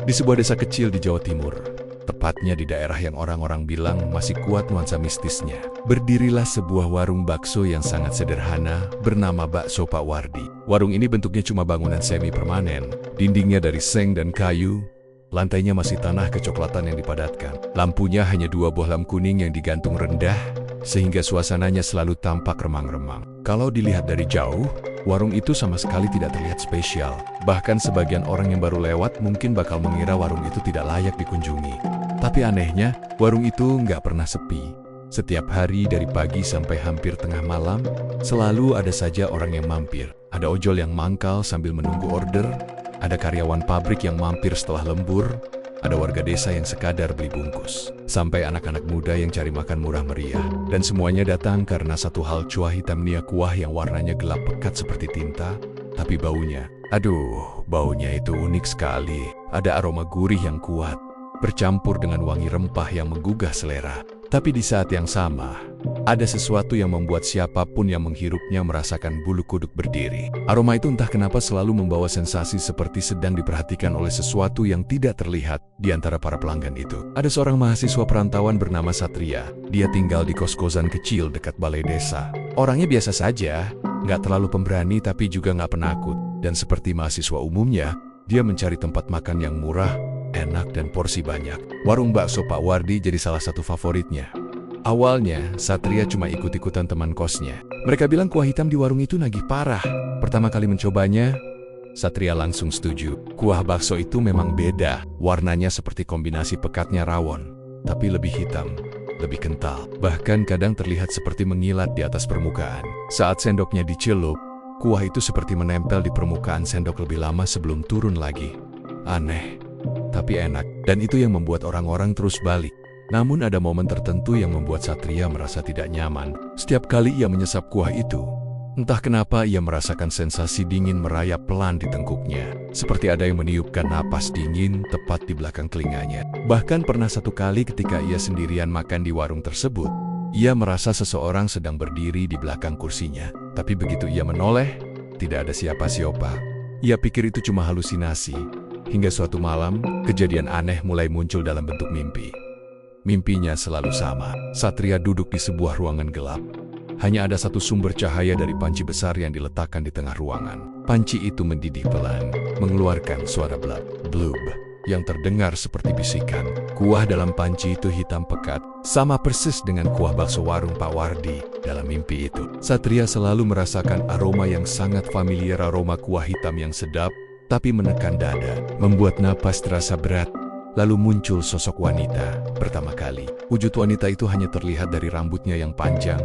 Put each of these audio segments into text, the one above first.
Di sebuah desa kecil di Jawa Timur, tepatnya di daerah yang orang-orang bilang masih kuat nuansa mistisnya, berdirilah sebuah warung bakso yang sangat sederhana bernama Bakso Pak Wardi. Warung ini bentuknya cuma bangunan semi-permanen, dindingnya dari seng dan kayu, lantainya masih tanah kecoklatan yang dipadatkan. Lampunya hanya 2 buah lampu kuning yang digantung rendah, sehingga suasananya selalu tampak remang-remang. Kalau dilihat dari jauh, warung itu sama sekali tidak terlihat spesial. Bahkan sebagian orang yang baru lewat mungkin bakal mengira warung itu tidak layak dikunjungi. Tapi anehnya, warung itu nggak pernah sepi. Setiap hari dari pagi sampai hampir tengah malam, selalu ada saja orang yang mampir. Ada ojol yang mangkal sambil menunggu order, ada karyawan pabrik yang mampir setelah lembur, ada warga desa yang sekadar beli bungkus, sampai anak-anak muda yang cari makan murah meriah. Dan semuanya datang karena satu hal, kuah hitam nia, kuah yang warnanya gelap pekat seperti tinta, tapi baunya, baunya itu unik sekali. Ada aroma gurih yang kuat, bercampur dengan wangi rempah yang menggugah selera. Tapi di saat yang sama, ada sesuatu yang membuat siapapun yang menghirupnya merasakan bulu kuduk berdiri. Aroma itu entah kenapa selalu membawa sensasi seperti sedang diperhatikan oleh sesuatu yang tidak terlihat di antara para pelanggan itu. Ada seorang mahasiswa perantauan bernama Satria. Dia tinggal di kos-kosan kecil dekat balai desa. Orangnya biasa saja, nggak terlalu pemberani tapi juga nggak penakut. Dan seperti mahasiswa umumnya, dia mencari tempat makan yang murah, enak, dan porsi banyak. Warung Bakso Pak Wardi jadi salah satu favoritnya. Awalnya, Satria cuma ikut-ikutan teman kosnya. Mereka bilang kuah hitam di warung itu nagih parah. Pertama kali mencobanya, Satria langsung setuju. Kuah bakso itu memang beda. Warnanya seperti kombinasi pekatnya rawon, tapi lebih hitam, lebih kental. Bahkan kadang terlihat seperti mengilat di atas permukaan. Saat sendoknya dicelup, kuah itu seperti menempel di permukaan sendok lebih lama sebelum turun lagi. Aneh, tapi enak, dan itu yang membuat orang-orang terus balik. Namun ada momen tertentu yang membuat Satria merasa tidak nyaman. Setiap kali ia menyesap kuah itu, entah kenapa ia merasakan sensasi dingin merayap pelan di tengkuknya. Seperti ada yang meniupkan napas dingin tepat di belakang telinganya. Bahkan pernah satu kali ketika ia sendirian makan di warung tersebut, ia merasa seseorang sedang berdiri di belakang kursinya. Tapi begitu ia menoleh, tidak ada siapa-siapa. Ia pikir itu cuma halusinasi. Hingga suatu malam, kejadian aneh mulai muncul dalam bentuk mimpi. Mimpinya selalu sama. Satria duduk di sebuah ruangan gelap. Hanya ada satu sumber cahaya dari panci besar yang diletakkan di tengah ruangan. Panci itu mendidih pelan, mengeluarkan suara blub yang terdengar seperti bisikan. Kuah dalam panci itu hitam pekat, sama persis dengan kuah bakso warung Pak Wardi dalam mimpi itu. Satria selalu merasakan aroma yang sangat familiar, aroma kuah hitam yang sedap, tapi menekan dada, membuat napas terasa berat. Lalu muncul sosok wanita pertama kali. Wujud wanita itu hanya terlihat dari rambutnya yang panjang,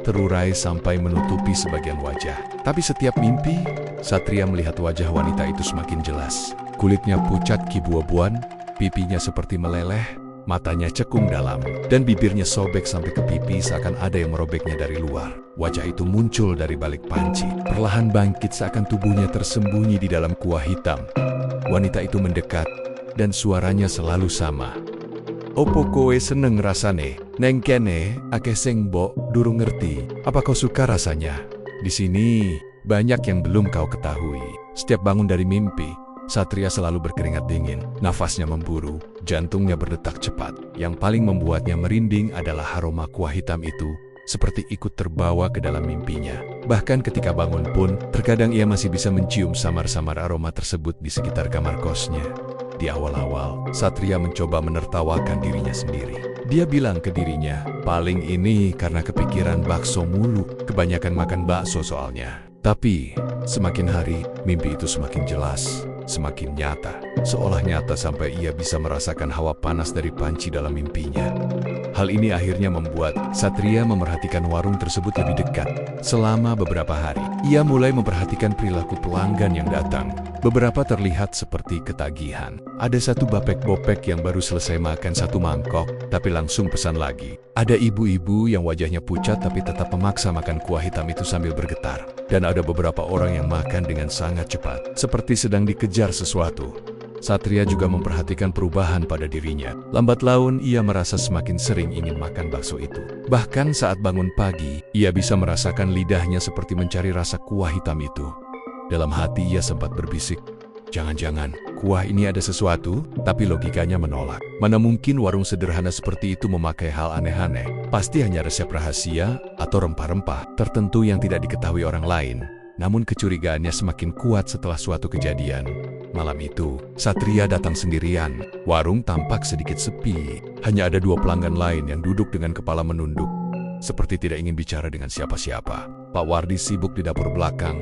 terurai sampai menutupi sebagian wajah. Tapi setiap mimpi, Satria melihat wajah wanita itu semakin jelas. Kulitnya pucat kibu-abuan, pipinya seperti meleleh, matanya cekung dalam, dan bibirnya sobek sampai ke pipi seakan ada yang merobeknya dari luar. Wajah itu muncul dari balik panci, perlahan bangkit seakan tubuhnya tersembunyi di dalam kuah hitam. Wanita itu mendekat, dan suaranya selalu sama. Opo kowe seneng rasane? Neng kene, akeh sing mbok durung ngerti. Apa kau suka rasanya? Di sini, banyak yang belum kau ketahui. Setiap bangun dari mimpi, Satria selalu berkeringat dingin. Nafasnya memburu, jantungnya berdetak cepat. Yang paling membuatnya merinding adalah aroma kuah hitam itu, seperti ikut terbawa ke dalam mimpinya. Bahkan ketika bangun pun, terkadang ia masih bisa mencium samar-samar aroma tersebut di sekitar kamar kosnya. Di awal-awal, Satria mencoba menertawakan dirinya sendiri. Dia bilang ke dirinya, paling ini karena kepikiran bakso mulu, kebanyakan makan bakso soalnya. Tapi, semakin hari, mimpi itu semakin jelas, semakin nyata. Seolah nyata sampai ia bisa merasakan hawa panas dari panci dalam mimpinya. Hal ini akhirnya membuat Satria memerhatikan warung tersebut lebih dekat. Selama beberapa hari, ia mulai memperhatikan perilaku pelanggan yang datang. Beberapa terlihat seperti ketagihan. Ada satu bapek-bopek yang baru selesai makan satu mangkok, tapi langsung pesan lagi. Ada ibu-ibu yang wajahnya pucat tapi tetap memaksa makan kuah hitam itu sambil bergetar. Dan ada beberapa orang yang makan dengan sangat cepat, seperti sedang dikejar sesuatu. Satria juga memperhatikan perubahan pada dirinya. Lambat laun, ia merasa semakin sering ingin makan bakso itu. Bahkan saat bangun pagi, ia bisa merasakan lidahnya seperti mencari rasa kuah hitam itu. Dalam hati ia sempat berbisik, jangan-jangan kuah ini ada sesuatu, tapi logikanya menolak. Mana mungkin warung sederhana seperti itu memakai hal aneh-aneh. Pasti hanya resep rahasia atau rempah-rempah tertentu yang tidak diketahui orang lain. Namun kecurigaannya semakin kuat setelah suatu kejadian. Malam itu, Satria datang sendirian. Warung tampak sedikit sepi. Hanya ada 2 pelanggan lain yang duduk dengan kepala menunduk, seperti tidak ingin bicara dengan siapa-siapa. Pak Wardi sibuk di dapur belakang.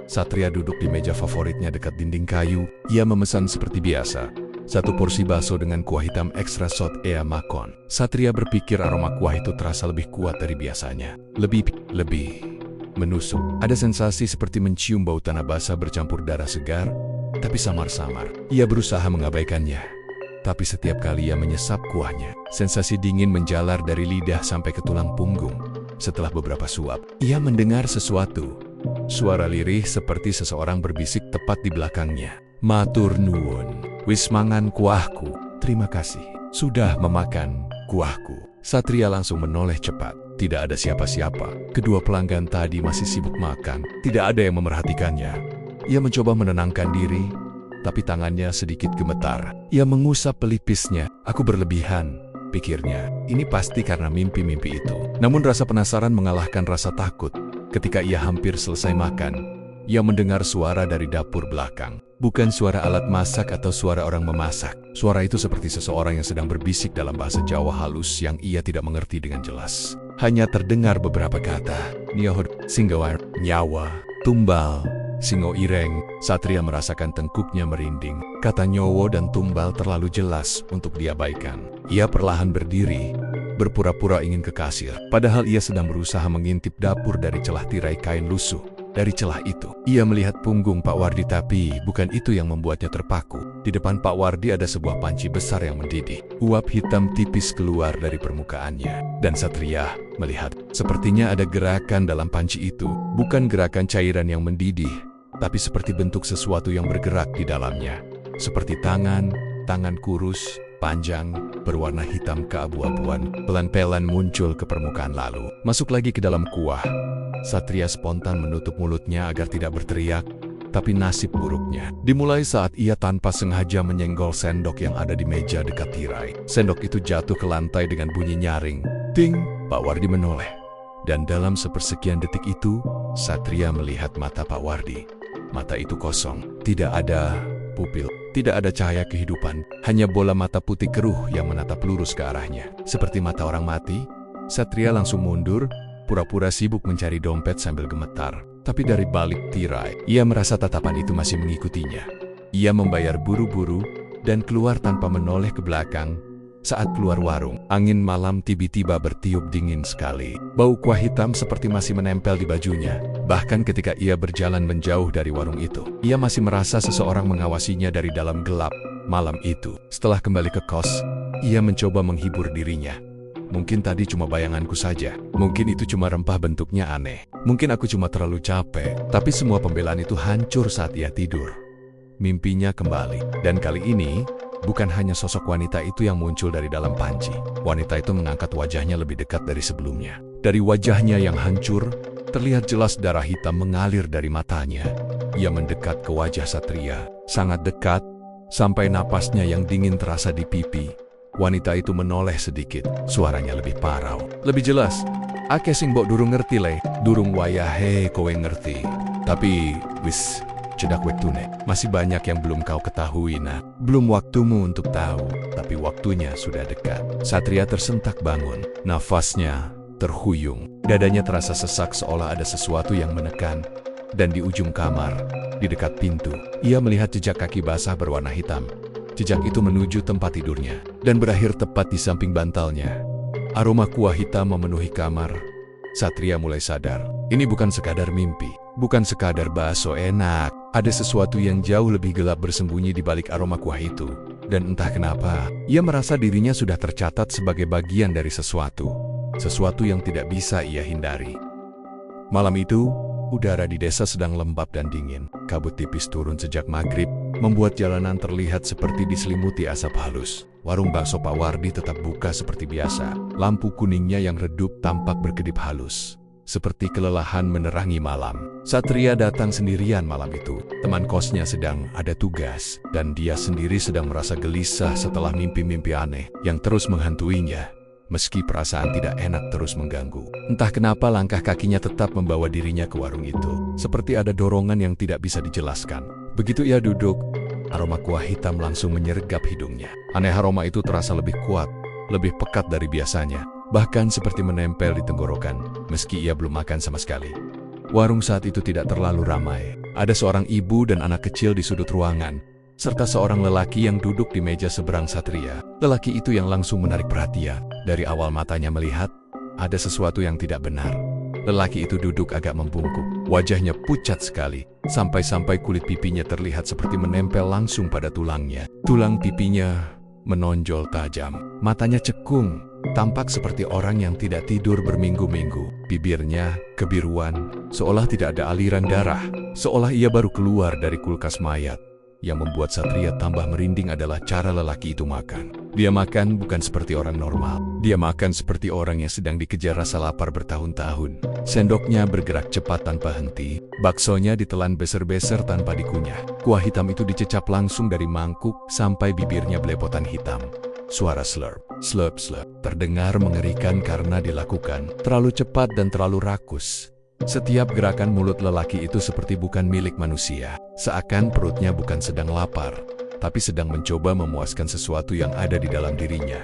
Satria duduk di meja favoritnya dekat dinding kayu. Ia memesan seperti biasa, 1 porsi bakso dengan kuah hitam ekstra sot ea makon. Satria berpikir aroma kuah itu terasa lebih kuat dari biasanya. Lebih menusuk. Ada sensasi seperti mencium bau tanah basah bercampur darah segar, tapi samar-samar. Ia berusaha mengabaikannya. Tapi setiap kali ia menyesap kuahnya, sensasi dingin menjalar dari lidah sampai ke tulang punggung. Setelah beberapa suap, ia mendengar sesuatu. Suara lirih seperti seseorang berbisik tepat di belakangnya. Matur nuwun, wis mangan kuahku. Terima kasih, sudah memakan kuahku. Satria langsung menoleh cepat. Tidak ada siapa-siapa. Kedua pelanggan tadi masih sibuk makan. Tidak ada yang memerhatikannya. Ia mencoba menenangkan diri, tapi tangannya sedikit gemetar. Ia mengusap pelipisnya. Aku berlebihan, pikirnya. Ini pasti karena mimpi-mimpi itu. Namun rasa penasaran mengalahkan rasa takut. Ketika ia hampir selesai makan, ia mendengar suara dari dapur belakang. Bukan suara alat masak atau suara orang memasak. Suara itu seperti seseorang yang sedang berbisik dalam bahasa Jawa halus yang ia tidak mengerti dengan jelas. Hanya terdengar beberapa kata. Nyohod, singgawar, nyawa, tumbal, singo ireng. Satria merasakan tengkuknya merinding. Kata nyowo dan tumbal terlalu jelas untuk diabaikan. Ia perlahan berdiri, berpura-pura ingin ke kasir. Padahal ia sedang berusaha mengintip dapur dari celah tirai kain lusuh. Dari celah itu, ia melihat punggung Pak Wardi, tapi bukan itu yang membuatnya terpaku. Di depan Pak Wardi ada sebuah panci besar yang mendidih. Uap hitam tipis keluar dari permukaannya. Dan Satria melihat, sepertinya ada gerakan dalam panci itu. Bukan gerakan cairan yang mendidih, tapi seperti bentuk sesuatu yang bergerak di dalamnya. Seperti tangan kurus, panjang, berwarna hitam keabu-abuan, pelan-pelan muncul ke permukaan lalu masuk lagi ke dalam kuah. Satria spontan menutup mulutnya agar tidak berteriak, tapi nasib buruknya dimulai saat ia tanpa sengaja menyenggol sendok yang ada di meja dekat tirai. Sendok itu jatuh ke lantai dengan bunyi nyaring. Ting! Pak Wardi menoleh. Dan dalam sepersekian detik itu, Satria melihat mata Pak Wardi. Mata itu kosong, tidak ada pupil, tidak ada cahaya kehidupan, hanya bola mata putih keruh yang menatap lurus ke arahnya. Seperti mata orang mati, Satria langsung mundur, pura-pura sibuk mencari dompet sambil gemetar. Tapi dari balik tirai, ia merasa tatapan itu masih mengikutinya. Ia membayar buru-buru dan keluar tanpa menoleh ke belakang. Saat keluar warung, angin malam tiba-tiba bertiup dingin sekali. Bau kuah hitam seperti masih menempel di bajunya. Bahkan ketika ia berjalan menjauh dari warung itu, ia masih merasa seseorang mengawasinya dari dalam gelap. Malam itu, setelah kembali ke kos, ia mencoba menghibur dirinya. Mungkin tadi cuma bayanganku saja. Mungkin itu cuma rempah bentuknya aneh. Mungkin aku cuma terlalu capek. Tapi semua pembelaan itu hancur saat ia tidur. Mimpinya kembali. Dan kali ini, bukan hanya sosok wanita itu yang muncul dari dalam panci. Wanita itu mengangkat wajahnya lebih dekat dari sebelumnya. Dari wajahnya yang hancur, terlihat jelas darah hitam mengalir dari matanya. Ia mendekat ke wajah Satria. Sangat dekat, sampai napasnya yang dingin terasa di pipi. Wanita itu menoleh sedikit, suaranya lebih parau, lebih jelas. Ake sing mbok durung ngerti le, durung wayahe kowe ngerti. Tapi, wis, cedak wektune. Masih banyak yang belum kau ketahui, nah. Belum waktumu untuk tahu, tapi waktunya sudah dekat. Satria tersentak bangun, nafasnya terhuyung. Dadanya terasa sesak seolah ada sesuatu yang menekan. Dan di ujung kamar, di dekat pintu, ia melihat jejak kaki basah berwarna hitam. Jejak itu menuju tempat tidurnya, dan berakhir tepat di samping bantalnya. Aroma kuah hitam memenuhi kamar. Satria mulai sadar, ini bukan sekadar mimpi, bukan sekadar bakso enak. Ada sesuatu yang jauh lebih gelap bersembunyi di balik aroma kuah itu. Dan entah kenapa, ia merasa dirinya sudah tercatat sebagai bagian dari sesuatu. Sesuatu yang tidak bisa ia hindari. Malam itu, udara di desa sedang lembab dan dingin. Kabut tipis turun sejak maghrib, membuat jalanan terlihat seperti diselimuti asap halus. Warung bakso Pak Wardi tetap buka seperti biasa. Lampu kuningnya yang redup tampak berkedip halus. seperti kelelahan menerangi malam. Satria datang sendirian malam itu. Teman kosnya sedang ada tugas, dan dia sendiri sedang merasa gelisah setelah mimpi-mimpi aneh yang terus menghantuinya. Meski perasaan tidak enak terus mengganggu. Entah kenapa langkah kakinya tetap membawa dirinya ke warung itu. Seperti ada dorongan yang tidak bisa dijelaskan. Begitu ia duduk, aroma kuah hitam langsung menyergap hidungnya. Aneh, aroma itu terasa lebih kuat, lebih pekat dari biasanya. Bahkan seperti menempel di tenggorokan, meski ia belum makan sama sekali. Warung saat itu tidak terlalu ramai. Ada seorang ibu dan anak kecil di sudut ruangan, serta seorang lelaki yang duduk di meja seberang Satria. Lelaki itu yang langsung menarik perhatian. Dari awal matanya melihat, ada sesuatu yang tidak benar. Lelaki itu duduk agak membungkuk. Wajahnya pucat sekali, sampai-sampai kulit pipinya terlihat seperti menempel langsung pada tulangnya. Tulang pipinya menonjol tajam. Matanya cekung, tampak seperti orang yang tidak tidur berminggu-minggu. Bibirnya kebiruan, seolah tidak ada aliran darah, seolah ia baru keluar dari kulkas mayat. Yang membuat Satria tambah merinding adalah cara lelaki itu makan. Dia makan bukan seperti orang normal. Dia makan seperti orang yang sedang dikejar rasa lapar bertahun-tahun. Sendoknya bergerak cepat tanpa henti. Baksonya ditelan beser-beser tanpa dikunyah. Kuah hitam itu dicecap langsung dari mangkuk sampai bibirnya belepotan hitam. Suara slurp, slurp, slurp terdengar mengerikan karena dilakukan terlalu cepat dan terlalu rakus. Setiap gerakan mulut lelaki itu seperti bukan milik manusia. Seakan perutnya bukan sedang lapar, tapi sedang mencoba memuaskan sesuatu yang ada di dalam dirinya.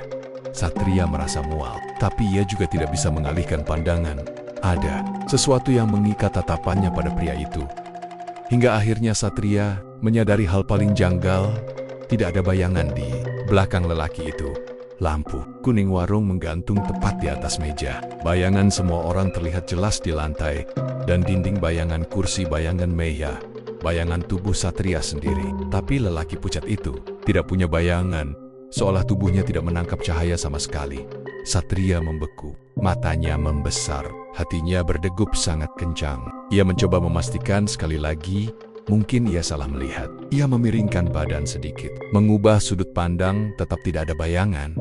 Satria merasa mual, tapi ia juga tidak bisa mengalihkan pandangan. Ada sesuatu yang mengikat tatapannya pada pria itu. Hingga akhirnya Satria menyadari hal paling janggal. Tidak ada bayangan di belakang lelaki itu. Lampu kuning warung menggantung tepat di atas meja. Bayangan semua orang terlihat jelas di lantai, dan dinding bayangan kursi, bayangan meja, bayangan tubuh Satria sendiri. Tapi lelaki pucat itu tidak punya bayangan, seolah tubuhnya tidak menangkap cahaya sama sekali. Satria membeku, matanya membesar, hatinya berdegup sangat kencang. Ia mencoba memastikan sekali lagi, mungkin ia salah melihat. Ia memiringkan badan sedikit, mengubah sudut pandang, tetap tidak ada bayangan.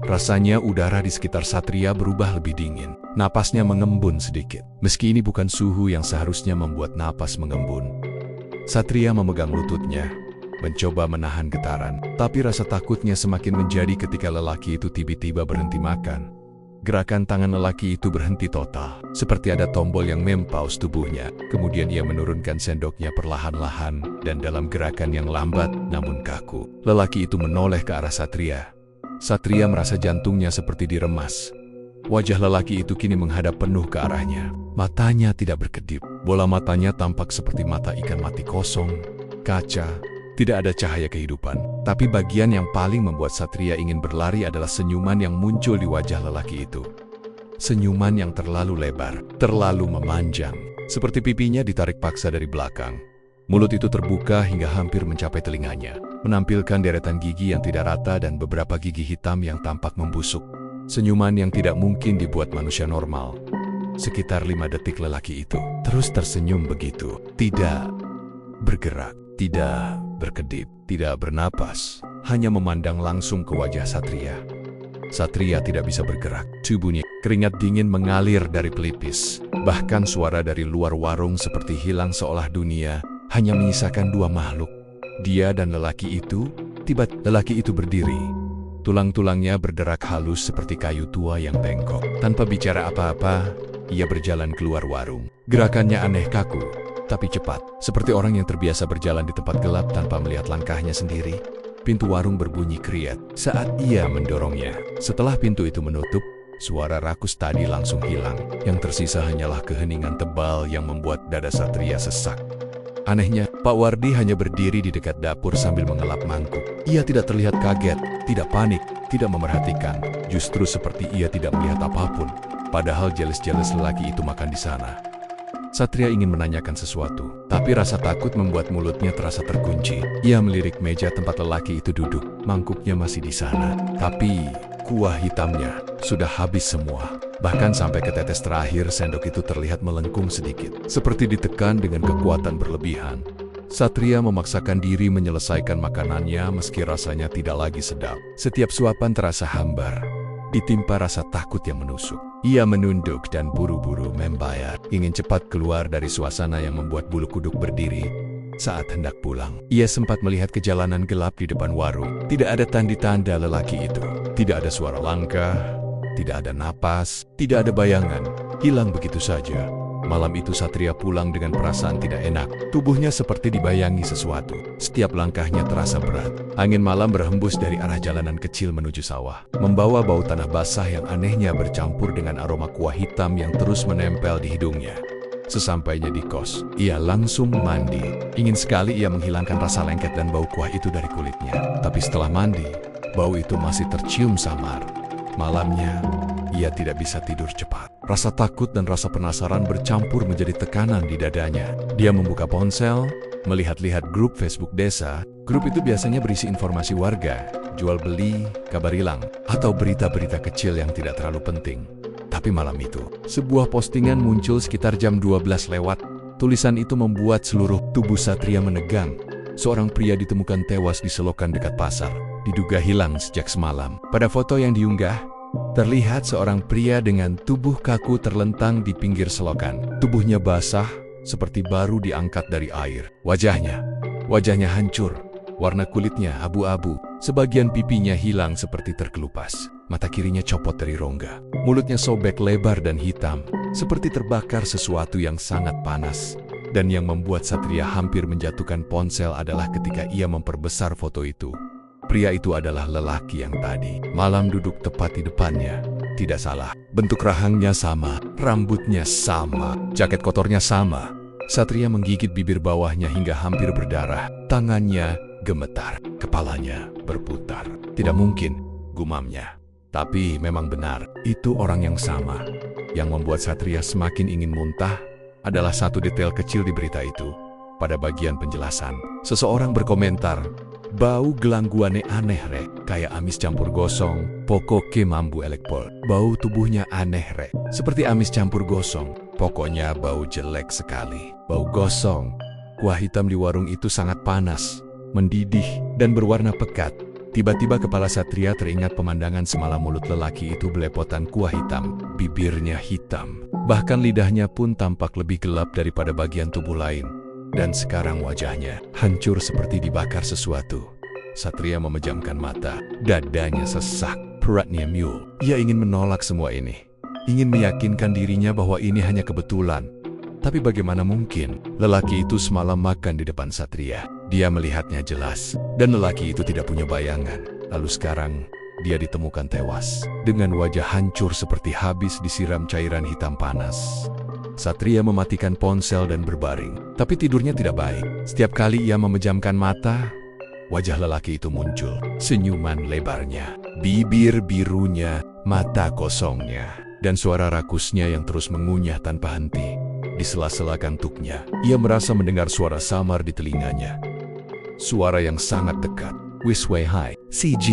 Rasanya udara di sekitar Satria berubah lebih dingin. Napasnya mengembun sedikit. Meski ini bukan suhu yang seharusnya membuat napas mengembun. Satria memegang lututnya, mencoba menahan getaran. Tapi rasa takutnya semakin menjadi ketika lelaki itu tiba-tiba berhenti makan. Gerakan tangan lelaki itu berhenti total, seperti ada tombol yang mempaus tubuhnya. Kemudian ia menurunkan sendoknya perlahan-lahan, dan dalam gerakan yang lambat namun kaku, lelaki itu menoleh ke arah Satria. Satria merasa jantungnya seperti diremas. Wajah lelaki itu kini menghadap penuh ke arahnya. Matanya tidak berkedip. Bola matanya tampak seperti mata ikan mati kosong, kaca. Tidak ada cahaya kehidupan. Tapi bagian yang paling membuat Satria ingin berlari adalah senyuman yang muncul di wajah lelaki itu. Senyuman yang terlalu lebar, terlalu memanjang. Seperti pipinya ditarik paksa dari belakang. Mulut itu terbuka hingga hampir mencapai telinganya, menampilkan deretan gigi yang tidak rata dan beberapa gigi hitam yang tampak membusuk. Senyuman yang tidak mungkin dibuat manusia normal. Sekitar 5 detik lelaki itu terus tersenyum begitu. Tidak bergerak, tidak berkedip, tidak bernapas. Hanya memandang langsung ke wajah Satria. Satria tidak bisa bergerak. Tubuhnya, keringat dingin mengalir dari pelipis. Bahkan suara dari luar warung seperti hilang seolah dunia hanya menyisakan 2 makhluk. Dia dan lelaki itu. Tiba-tiba lelaki itu berdiri. Tulang-tulangnya berderak halus seperti kayu tua yang bengkok. Tanpa bicara apa-apa, ia berjalan keluar warung. Gerakannya aneh, kaku, tapi cepat. Seperti orang yang terbiasa berjalan di tempat gelap tanpa melihat langkahnya sendiri. Pintu warung berbunyi kriat saat ia mendorongnya. Setelah pintu itu menutup, suara rakus tadi langsung hilang. Yang tersisa hanyalah keheningan tebal yang membuat dada Satria sesak. Anehnya, Pak Wardi hanya berdiri di dekat dapur sambil mengelap mangkuk. Ia tidak terlihat kaget, tidak panik, tidak memerhatikan. Justru seperti ia tidak melihat apapun. Padahal jelas-jelas lelaki itu makan di sana. Satria ingin menanyakan sesuatu, tapi rasa takut membuat mulutnya terasa terkunci. Ia melirik meja tempat lelaki itu duduk. Mangkuknya masih di sana, tapi kuah hitamnya sudah habis semua. Bahkan sampai ke tetes terakhir, sendok itu terlihat melengkung sedikit, seperti ditekan dengan kekuatan berlebihan. Satria memaksakan diri menyelesaikan makanannya meski rasanya tidak lagi sedap. Setiap suapan terasa hambar. ditimpa rasa takut yang menusuk. Ia menunduk dan buru-buru membayar, ingin cepat keluar dari suasana yang membuat bulu kuduk berdiri. Saat hendak pulang, ia sempat melihat ke jalanan gelap di depan warung. Tidak ada tanda-tanda lelaki itu. Tidak ada suara langkah, tidak ada napas, tidak ada bayangan. Hilang begitu saja. Malam itu Satria pulang dengan perasaan tidak enak. Tubuhnya seperti dibayangi sesuatu. Setiap langkahnya terasa berat. Angin malam berhembus dari arah jalanan kecil menuju sawah, membawa bau tanah basah yang anehnya bercampur dengan aroma kuah hitam yang terus menempel di hidungnya. Sesampainya di kos, ia langsung mandi. Ingin sekali ia menghilangkan rasa lengket dan bau kuah itu dari kulitnya. Tapi setelah mandi, bau itu masih tercium samar. Malamnya, ia tidak bisa tidur cepat. Rasa takut dan rasa penasaran bercampur menjadi tekanan di dadanya. Dia membuka ponsel, melihat-lihat grup Facebook desa. Grup itu biasanya berisi informasi warga, jual beli, kabar hilang, atau berita-berita kecil yang tidak terlalu penting. Tapi malam itu, sebuah postingan muncul sekitar jam 12 lewat. Tulisan itu membuat seluruh tubuh Satria menegang. Seorang pria ditemukan tewas di selokan dekat pasar, diduga hilang sejak semalam. Pada foto yang diunggah, terlihat seorang pria dengan tubuh kaku terlentang di pinggir selokan. Tubuhnya basah, seperti baru diangkat dari air. Wajahnya hancur. Warna kulitnya abu-abu. Sebagian pipinya hilang seperti terkelupas. Mata kirinya copot dari rongga. Mulutnya sobek lebar dan hitam, seperti terbakar sesuatu yang sangat panas. Dan yang membuat Satria hampir menjatuhkan ponsel adalah ketika ia memperbesar foto itu. Pria itu adalah lelaki yang tadi malam duduk tepat di depannya. Tidak salah, bentuk rahangnya sama, rambutnya sama, jaket kotornya sama. Satria menggigit bibir bawahnya hingga hampir berdarah. Tangannya gemetar, kepalanya berputar. Tidak mungkin, gumamnya. Tapi memang benar, itu orang yang sama. Yang membuat Satria semakin ingin muntah adalah satu detail kecil di berita itu. Pada bagian penjelasan, seseorang berkomentar, "Bau gelangguane aneh re, kayak amis campur gosong, pokoke mambu elekpol." Bau tubuhnya aneh re, seperti amis campur gosong. Pokoknya bau jelek sekali. Bau gosong. Kuah hitam di warung itu sangat panas, mendidih, dan berwarna pekat. Tiba-tiba kepala Satria teringat pemandangan semalam. Mulut lelaki itu belepotan kuah hitam, bibirnya hitam. Bahkan lidahnya pun tampak lebih gelap daripada bagian tubuh lain. Dan sekarang wajahnya hancur seperti dibakar sesuatu. Satria memejamkan mata, dadanya sesak, perutnya mule. Ia ingin menolak semua ini. Ingin meyakinkan dirinya bahwa ini hanya kebetulan. Tapi bagaimana mungkin? Lelaki itu semalam makan di depan Satria. Dia melihatnya jelas, dan lelaki itu tidak punya bayangan. Lalu sekarang, dia ditemukan tewas, dengan wajah hancur seperti habis disiram cairan hitam panas. Satria mematikan ponsel dan berbaring, tapi tidurnya tidak baik. Setiap kali ia memejamkan mata, wajah lelaki itu muncul. Senyuman lebarnya, bibir birunya, mata kosongnya, dan suara rakusnya yang terus mengunyah tanpa henti. Di sela-sela kantuknya, ia merasa mendengar suara samar di telinganya. Suara yang sangat dekat. Wis way high. CG.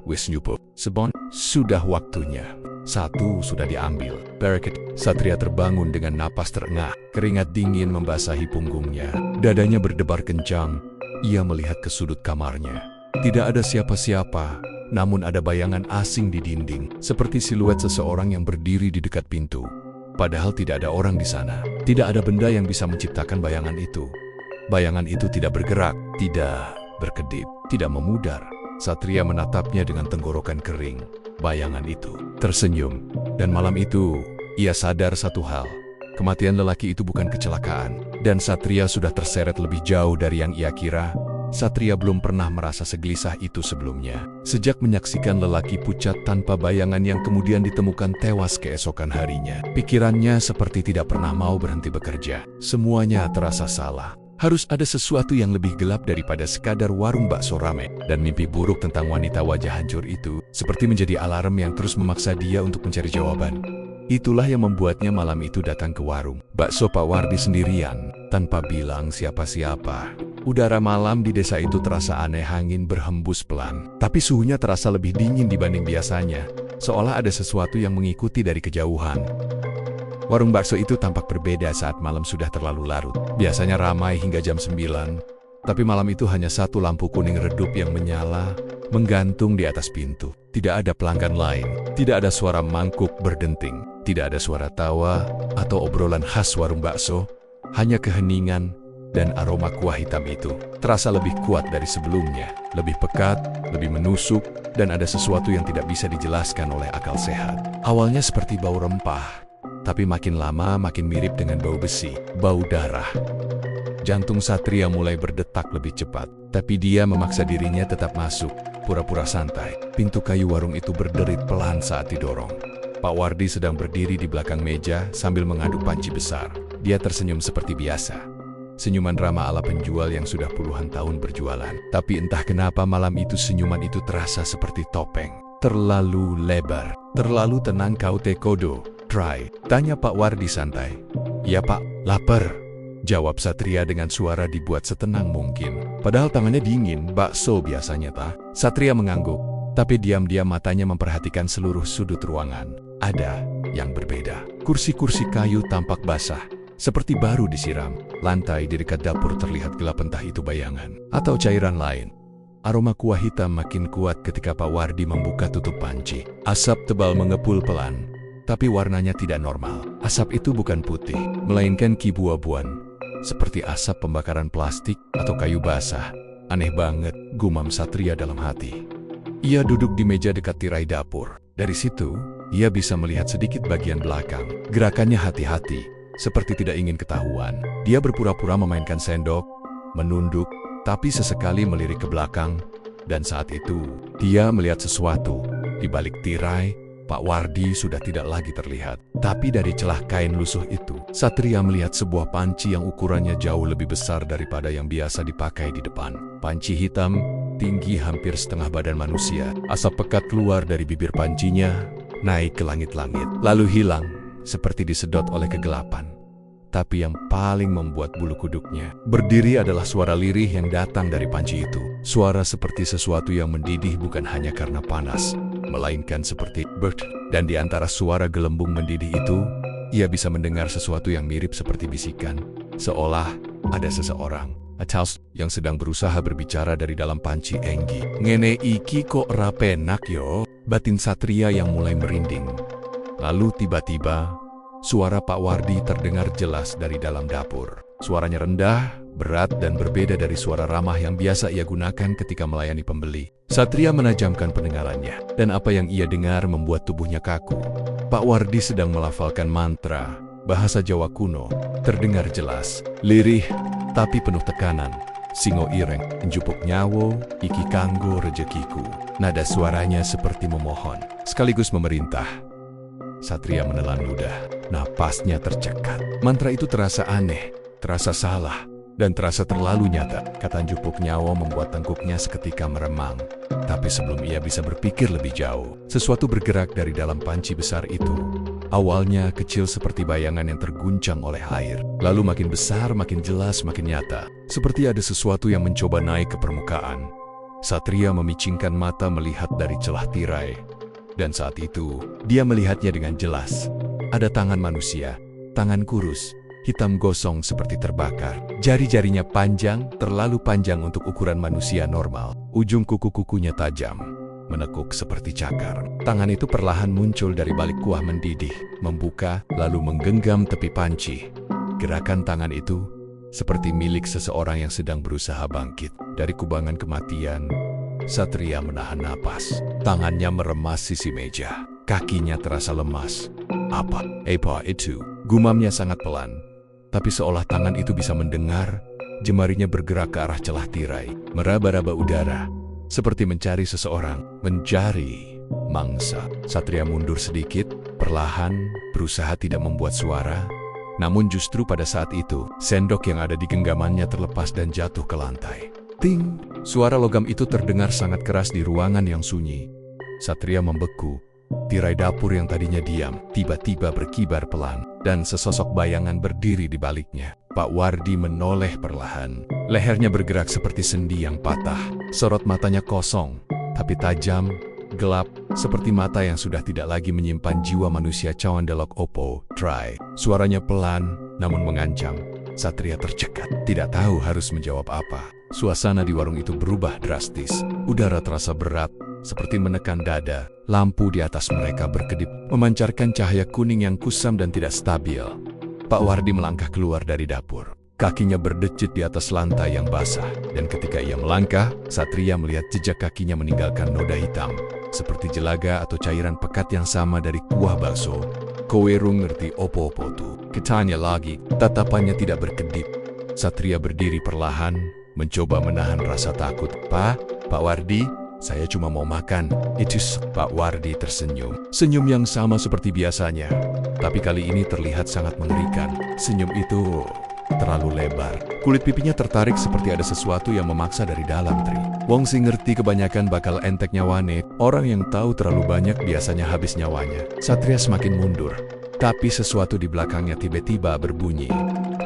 Wis nyupup. Sebon. Sudah waktunya. Satu sudah diambil. Barakat. Satria terbangun dengan napas terengah. Keringat dingin membasahi punggungnya. Dadanya berdebar kencang. Ia melihat ke sudut kamarnya. Tidak ada siapa-siapa. Namun ada bayangan asing di dinding. Seperti siluet seseorang yang berdiri di dekat pintu. Padahal tidak ada orang di sana. Tidak ada benda yang bisa menciptakan bayangan itu. Bayangan itu tidak bergerak, tidak berkedip, tidak memudar. Satria menatapnya dengan tenggorokan kering. Bayangan itu tersenyum. Dan malam itu, ia sadar satu hal. Kematian lelaki itu bukan kecelakaan. Dan Satria sudah terseret lebih jauh dari yang ia kira. Satria belum pernah merasa segelisah itu sebelumnya. Sejak menyaksikan lelaki pucat tanpa bayangan yang kemudian ditemukan tewas keesokan harinya. Pikirannya seperti tidak pernah mau berhenti bekerja. Semuanya terasa salah. Harus ada sesuatu yang lebih gelap daripada sekadar warung bakso rame. Dan mimpi buruk tentang wanita wajah hancur itu seperti menjadi alarm yang terus memaksa dia untuk mencari jawaban. Itulah yang membuatnya malam itu datang ke warung bakso Pak Wardi sendirian, tanpa bilang siapa-siapa. Udara malam di desa itu terasa aneh, angin berhembus pelan. Tapi suhunya terasa lebih dingin dibanding biasanya, seolah ada sesuatu yang mengikuti dari kejauhan. Warung bakso itu tampak berbeda saat malam sudah terlalu larut. Biasanya ramai hingga jam 9, tapi malam itu hanya satu lampu kuning redup yang menyala, menggantung di atas pintu. Tidak ada pelanggan lain, tidak ada suara mangkuk berdenting, tidak ada suara tawa atau obrolan khas warung bakso, hanya keheningan dan aroma kuah hitam itu terasa lebih kuat dari sebelumnya, lebih pekat, lebih menusuk, dan ada sesuatu yang tidak bisa dijelaskan oleh akal sehat. Awalnya seperti bau rempah, tapi makin lama makin mirip dengan bau besi, bau darah. Jantung Satria mulai berdetak lebih cepat, tapi dia memaksa dirinya tetap masuk, pura-pura santai. Pintu kayu warung itu berderit pelan saat didorong. Pak Wardi sedang berdiri di belakang meja sambil mengaduk panci besar. Dia tersenyum seperti biasa. Senyuman ramah ala penjual yang sudah puluhan tahun berjualan. Tapi entah kenapa malam itu senyuman itu terasa seperti topeng. Terlalu lebar, terlalu tenang. Kau tekodo, try, tanya Pak Wardi santai. Ya Pak, lapar, jawab Satria dengan suara dibuat setenang mungkin. Padahal tangannya dingin, bakso biasanya tak. Satria mengangguk, tapi diam-diam matanya memperhatikan seluruh sudut ruangan. Ada yang berbeda. Kursi-kursi kayu tampak basah, seperti baru disiram. Lantai di dekat dapur terlihat gelap, entah itu bayangan atau cairan lain. Aroma kuah hitam makin kuat ketika Pak Wardi membuka tutup panci. Asap tebal mengepul pelan, tapi warnanya tidak normal. Asap itu bukan putih, melainkan kibu-abuan, seperti asap pembakaran plastik atau kayu basah. Aneh banget, gumam Satria dalam hati. Ia duduk di meja dekat tirai dapur. Dari situ, ia bisa melihat sedikit bagian belakang. Gerakannya hati-hati, seperti tidak ingin ketahuan. Dia berpura-pura memainkan sendok, menunduk, tapi sesekali melirik ke belakang. Dan saat itu, dia melihat sesuatu. Di balik tirai, Pak Wardi sudah tidak lagi terlihat. Tapi dari celah kain lusuh itu, Satria melihat sebuah panci yang ukurannya jauh lebih besar daripada yang biasa dipakai di depan. Panci hitam, tinggi hampir setengah badan manusia. Asap pekat keluar dari bibir pancinya, naik ke langit-langit, lalu hilang, seperti disedot oleh kegelapan. Tapi yang paling membuat bulu kuduknya berdiri adalah suara lirih yang datang dari panci itu. Suara seperti sesuatu yang mendidih, bukan hanya karena panas, melainkan seperti bird. Dan di antara suara gelembung mendidih itu, ia bisa mendengar sesuatu yang mirip seperti bisikan. Seolah ada seseorang, yang sedang berusaha berbicara dari dalam panci. Enggi, ngene iki kok rapenak yo, batin Satria yang mulai merinding. Lalu tiba-tiba, suara Pak Wardi terdengar jelas dari dalam dapur. Suaranya rendah, berat, dan berbeda dari suara ramah yang biasa ia gunakan ketika melayani pembeli. Satria menajamkan pendengarannya, dan apa yang ia dengar membuat tubuhnya kaku. Pak Wardi sedang melafalkan mantra, bahasa Jawa kuno, terdengar jelas, lirih, tapi penuh tekanan. Singo ireng, njupuk nyawo, iki kanggo rejekiku. Nada suaranya seperti memohon, sekaligus memerintah. Satria menelan ludah, napasnya tercekat. Mantra itu terasa aneh, terasa salah, dan terasa terlalu nyata. Kata njupuk nyawo membuat tengkuknya seketika meremang. Tapi sebelum ia bisa berpikir lebih jauh, sesuatu bergerak dari dalam panci besar itu. Awalnya kecil seperti bayangan yang terguncang oleh air, lalu makin besar, makin jelas, makin nyata. Seperti ada sesuatu yang mencoba naik ke permukaan. Satria memicingkan mata melihat dari celah tirai. Dan saat itu, dia melihatnya dengan jelas. Ada tangan manusia, tangan kurus, hitam gosong seperti terbakar. Jari-jarinya panjang, terlalu panjang untuk ukuran manusia normal. Ujung kuku-kukunya tajam, menekuk seperti cakar. Tangan itu perlahan muncul dari balik kuah mendidih, membuka, lalu menggenggam tepi panci. Gerakan tangan itu seperti milik seseorang yang sedang berusaha bangkit dari kubangan kematian. Satria menahan napas. Tangannya meremas sisi meja. Kakinya terasa lemas. Apa itu? Gumamnya sangat pelan. Tapi seolah tangan itu bisa mendengar, jemarinya bergerak ke arah celah tirai, meraba-raba udara, seperti mencari seseorang, mencari mangsa. Satria mundur sedikit, perlahan, berusaha tidak membuat suara. Namun justru pada saat itu, sendok yang ada di genggamannya terlepas dan jatuh ke lantai. Ting! Suara logam itu terdengar sangat keras di ruangan yang sunyi. Satria membeku. Tirai dapur yang tadinya diam, tiba-tiba berkibar pelan, dan sesosok bayangan berdiri di baliknya. Pak Wardi menoleh perlahan. Lehernya bergerak seperti sendi yang patah. Sorot matanya kosong, tapi tajam, gelap, seperti mata yang sudah tidak lagi menyimpan jiwa manusia. Cawandelok opo, try. Suaranya pelan, namun mengancam. Satria tercekat, tidak tahu harus menjawab apa. Suasana di warung itu berubah drastis. Udara terasa berat, seperti menekan dada. Lampu di atas mereka berkedip, memancarkan cahaya kuning yang kusam dan tidak stabil. Pak Wardi melangkah keluar dari dapur. Kakinya berdecit di atas lantai yang basah. Dan ketika ia melangkah, Satria melihat jejak kakinya meninggalkan noda hitam, seperti jelaga atau cairan pekat yang sama dari kuah bakso. Kowe rung ngerti opo-opo tuh, katanya lagi. Tatapannya tidak berkedip. Satria berdiri perlahan, mencoba menahan rasa takut. Pak Wardi, saya cuma mau makan. Pak Wardi tersenyum. Senyum yang sama seperti biasanya. Tapi kali ini terlihat sangat mengerikan. Senyum itu terlalu lebar. Kulit pipinya tertarik seperti ada sesuatu yang memaksa dari dalam. Wong sing ngerti kebanyakan bakal entek nyawane. Orang yang tahu terlalu banyak biasanya habis nyawanya. Satria semakin mundur. Tapi sesuatu di belakangnya tiba-tiba berbunyi.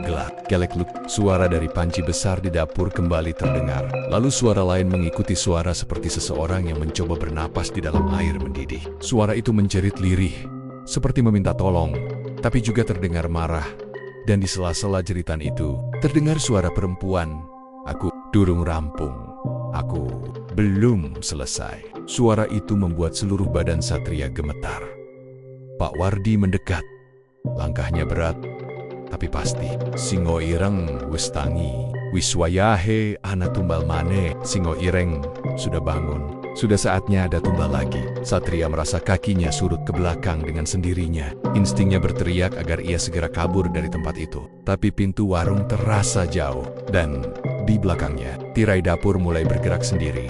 Gelak, kelek-luk, suara dari panci besar di dapur kembali terdengar. Lalu suara lain mengikuti suara seperti seseorang yang mencoba bernapas di dalam air mendidih. Suara itu menjerit lirih, seperti meminta tolong, tapi juga terdengar marah. Dan di sela-sela jeritan itu, terdengar suara perempuan. Aku durung rampung. Aku belum selesai. Suara itu membuat seluruh badan Satria gemetar. Pak Wardi mendekat. Langkahnya berat, tapi pasti. Singo ireng wis tangi, wis wayahe ana tumbal mane. Singo ireng sudah bangun. Sudah saatnya ada tumbal lagi. Satria merasa kakinya surut ke belakang dengan sendirinya. Instingnya berteriak agar ia segera kabur dari tempat itu. Tapi pintu warung terasa jauh. Dan di belakangnya, tirai dapur mulai bergerak sendiri.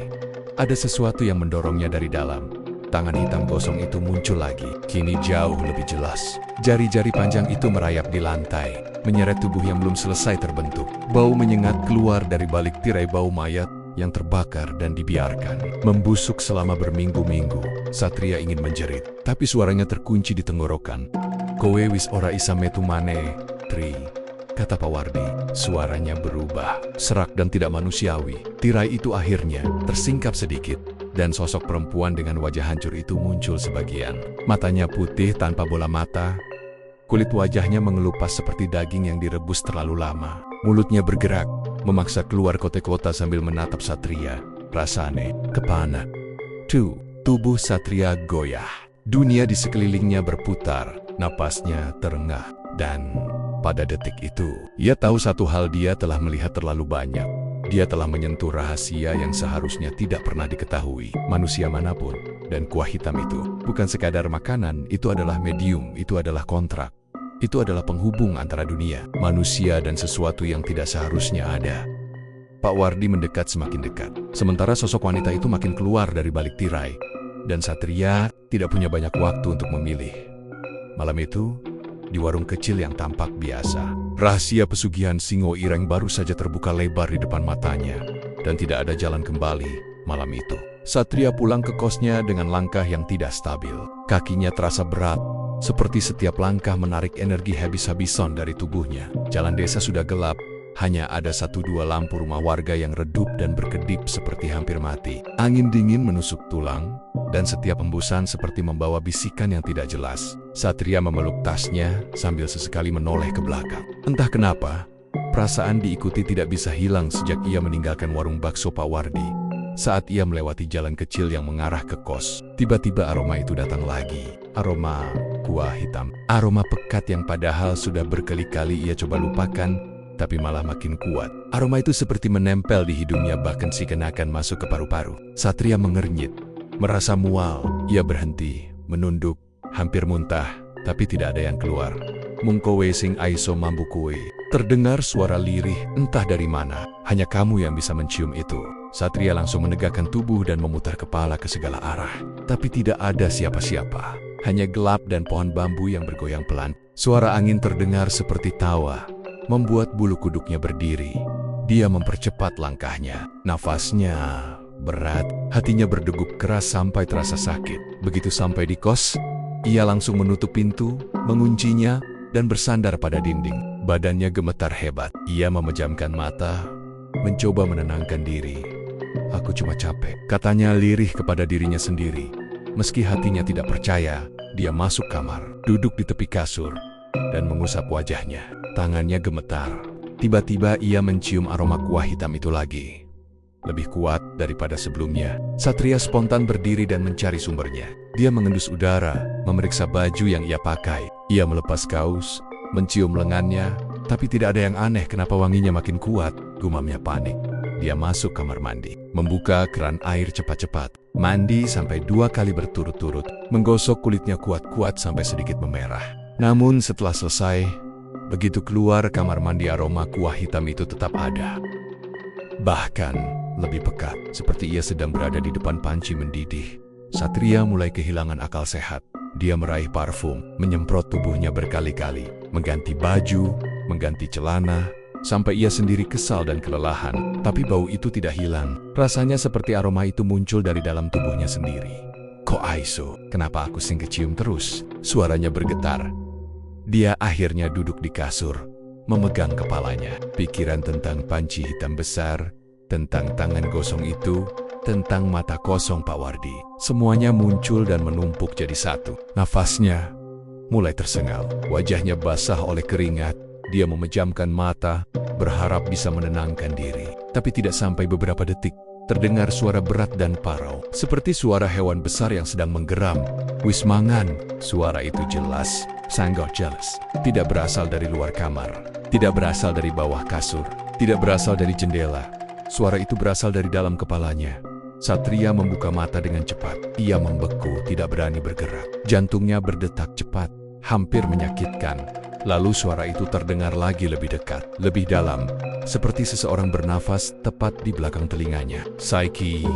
Ada sesuatu yang mendorongnya dari dalam. Tangan hitam gosong itu muncul lagi, kini jauh lebih jelas. Jari-jari panjang itu merayap di lantai, menyeret tubuh yang belum selesai terbentuk. Bau menyengat keluar dari balik tirai bau mayat yang terbakar dan dibiarkan. Membusuk selama berminggu-minggu. Satria ingin menjerit, tapi suaranya terkunci di tenggorokan. Kowe wis ora isa metu maneh, Tri, kata Pak Wardi. Suaranya berubah, serak dan tidak manusiawi. Tirai itu akhirnya tersingkap sedikit. Dan sosok perempuan dengan wajah hancur itu muncul sebagian. Matanya putih tanpa bola mata. Kulit wajahnya mengelupas seperti daging yang direbus terlalu lama. Mulutnya bergerak, memaksa keluar kote-kota sambil menatap Satria. Rasane kepana. Tubuh Satria goyah. Dunia di sekelilingnya berputar. Napasnya terengah. Dan pada detik itu, ia tahu satu hal: dia telah melihat terlalu banyak. Dia telah menyentuh rahasia yang seharusnya tidak pernah diketahui manusia manapun. Dan kuah hitam itu bukan sekadar makanan, itu adalah medium, itu adalah kontrak. Itu adalah penghubung antara dunia, manusia dan sesuatu yang tidak seharusnya ada. Pak Wardi mendekat semakin dekat. Sementara sosok wanita itu makin keluar dari balik tirai. Dan Satria tidak punya banyak waktu untuk memilih. Malam itu, di warung kecil yang tampak biasa, rahasia pesugihan Singo Ireng baru saja terbuka lebar di depan matanya. Dan tidak ada jalan kembali malam itu. Satria pulang ke kosnya dengan langkah yang tidak stabil. Kakinya terasa berat, seperti setiap langkah menarik energi habis-habisan dari tubuhnya. Jalan desa sudah gelap, hanya ada 1-2 lampu rumah warga yang redup dan berkedip seperti hampir mati. Angin dingin menusuk tulang, dan setiap hembusan seperti membawa bisikan yang tidak jelas. Satria memeluk tasnya sambil sesekali menoleh ke belakang. Entah kenapa, perasaan diikuti tidak bisa hilang sejak ia meninggalkan warung bakso Pak Wardi. Saat ia melewati jalan kecil yang mengarah ke kos, tiba-tiba aroma itu datang lagi. Aroma kuah hitam. Aroma pekat yang padahal sudah berkali-kali ia coba lupakan, tapi malah makin kuat. Aroma itu seperti menempel di hidungnya, bahkan seakan-akan masuk ke paru-paru. Satria mengernyit, merasa mual. Ia berhenti, menunduk, hampir muntah, tapi tidak ada yang keluar. Mung kowe sing aiso mambu kowe. Terdengar suara lirih, entah dari mana. Hanya kamu yang bisa mencium itu. Satria langsung menegakkan tubuh dan memutar kepala ke segala arah. Tapi tidak ada siapa-siapa. Hanya gelap dan pohon bambu yang bergoyang pelan. Suara angin terdengar seperti tawa, membuat bulu kuduknya berdiri. Dia mempercepat langkahnya. Nafasnya berat, hatinya berdegup keras sampai terasa sakit. Begitu sampai di kos, ia langsung menutup pintu, menguncinya, dan bersandar pada dinding. Badannya gemetar hebat. Ia memejamkan mata, mencoba menenangkan diri. Aku cuma capek, katanya lirih kepada dirinya sendiri. Meski hatinya tidak percaya, dia masuk kamar, duduk di tepi kasur, dan mengusap wajahnya. Tangannya gemetar. Tiba-tiba ia mencium aroma kuah hitam itu lagi. lebih kuat daripada sebelumnya. Satria spontan berdiri dan mencari sumbernya. Dia mengendus udara, memeriksa baju yang ia pakai. Ia melepas kaus, mencium lengannya, tapi tidak ada yang aneh kenapa wanginya makin kuat, gumamnya panik. Dia masuk kamar mandi, membuka keran air cepat-cepat, mandi sampai 2 kali berturut-turut, menggosok kulitnya kuat-kuat sampai sedikit memerah. Namun setelah selesai, begitu keluar kamar mandi aroma kuah hitam itu tetap ada. Bahkan lebih pekat, seperti ia sedang berada di depan panci mendidih. Satria mulai kehilangan akal sehat. Dia meraih parfum, menyemprot tubuhnya berkali-kali, mengganti baju, mengganti celana, sampai ia sendiri kesal dan kelelahan. Tapi bau itu tidak hilang. Rasanya seperti aroma itu muncul dari dalam tubuhnya sendiri. Kok Aiso, kenapa aku sing kecium terus? Suaranya bergetar. Dia akhirnya duduk di kasur, memegang kepalanya. Pikiran tentang panci hitam besar, tentang tangan gosong itu, tentang mata kosong Pak Wardi. Semuanya muncul dan menumpuk jadi satu. Nafasnya mulai tersengal. Wajahnya basah oleh keringat. Dia memejamkan mata, berharap bisa menenangkan diri. Tapi tidak sampai beberapa detik, terdengar suara berat dan parau. Seperti suara hewan besar yang sedang menggeram. Wis mangan. Suara itu jelas, sangat jelas. Tidak berasal dari luar kamar. Tidak berasal dari bawah kasur. Tidak berasal dari jendela. Suara itu berasal dari dalam kepalanya. Satria membuka mata dengan cepat. Ia membeku, tidak berani bergerak. Jantungnya berdetak cepat, hampir menyakitkan. Lalu suara itu terdengar lagi lebih dekat, lebih dalam, seperti seseorang bernafas tepat di belakang telinganya. Saiki,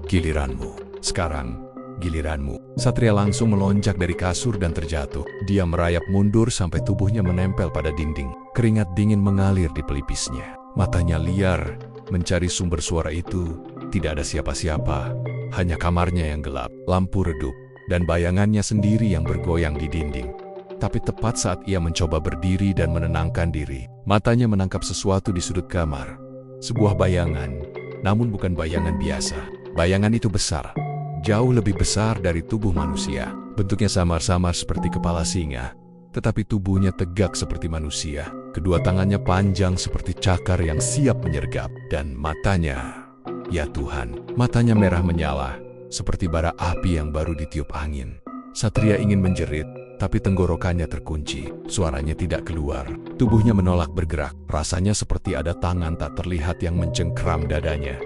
giliranmu. Sekarang, giliranmu. Satria langsung melonjak dari kasur dan terjatuh. Dia merayap mundur sampai tubuhnya menempel pada dinding. Keringat dingin mengalir di pelipisnya. Matanya liar, mencari sumber suara itu. Tidak ada siapa-siapa, hanya kamarnya yang gelap, lampu redup, dan bayangannya sendiri yang bergoyang di dinding. Tapi tepat saat ia mencoba berdiri dan menenangkan diri, matanya menangkap sesuatu di sudut kamar. Sebuah bayangan, namun bukan bayangan biasa. Bayangan itu besar, jauh lebih besar dari tubuh manusia. Bentuknya samar-samar seperti kepala singa, tetapi tubuhnya tegak seperti manusia. Kedua tangannya panjang seperti cakar yang siap menyergap, dan matanya... Ya Tuhan, matanya merah menyala, seperti bara api yang baru ditiup angin. Satria ingin menjerit, tapi tenggorokannya terkunci. Suaranya tidak keluar. Tubuhnya menolak bergerak. Rasanya seperti ada tangan tak terlihat yang mencengkram dadanya.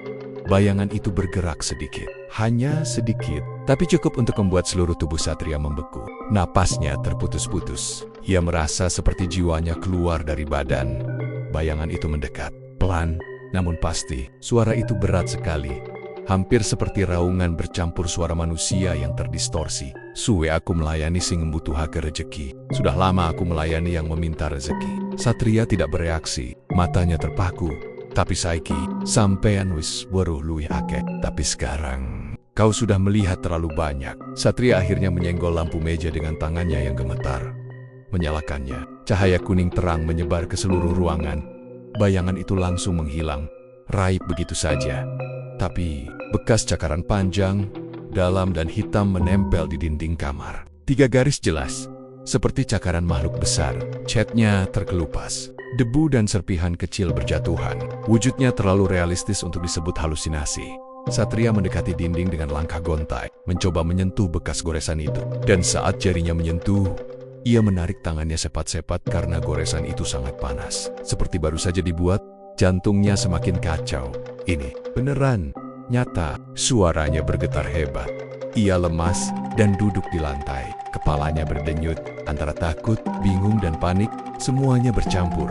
Bayangan itu bergerak sedikit. Hanya sedikit, tapi cukup untuk membuat seluruh tubuh Satria membeku. Napasnya terputus-putus. Ia merasa seperti jiwanya keluar dari badan. Bayangan itu mendekat, pelan, namun pasti, suara itu berat sekali. Hampir seperti raungan bercampur suara manusia yang terdistorsi. Suwe aku melayani sing membutuhake rezeki. Sudah lama aku melayani yang meminta rezeki. Satria tidak bereaksi, matanya terpaku. Tapi saiki, sampean wis weruh luwih akeh. Tapi sekarang, kau sudah melihat terlalu banyak. Satria akhirnya menyenggol lampu meja dengan tangannya yang gemetar. Menyalakannya, cahaya kuning terang menyebar ke seluruh ruangan. Bayangan itu langsung menghilang, raib begitu saja. Tapi bekas cakaran panjang, dalam dan hitam menempel di dinding kamar. 3 garis jelas, seperti cakaran makhluk besar. Catnya terkelupas, debu dan serpihan kecil berjatuhan. Wujudnya terlalu realistis untuk disebut halusinasi. Satria mendekati dinding dengan langkah gontai, mencoba menyentuh bekas goresan itu. Dan saat jarinya menyentuh, ia menarik tangannya sepat-sepat karena goresan itu sangat panas. Seperti baru saja dibuat, jantungnya semakin kacau. Ini beneran, nyata. Suaranya bergetar hebat. Ia lemas dan duduk di lantai. Kepalanya berdenyut antara takut, bingung, dan panik. Semuanya bercampur.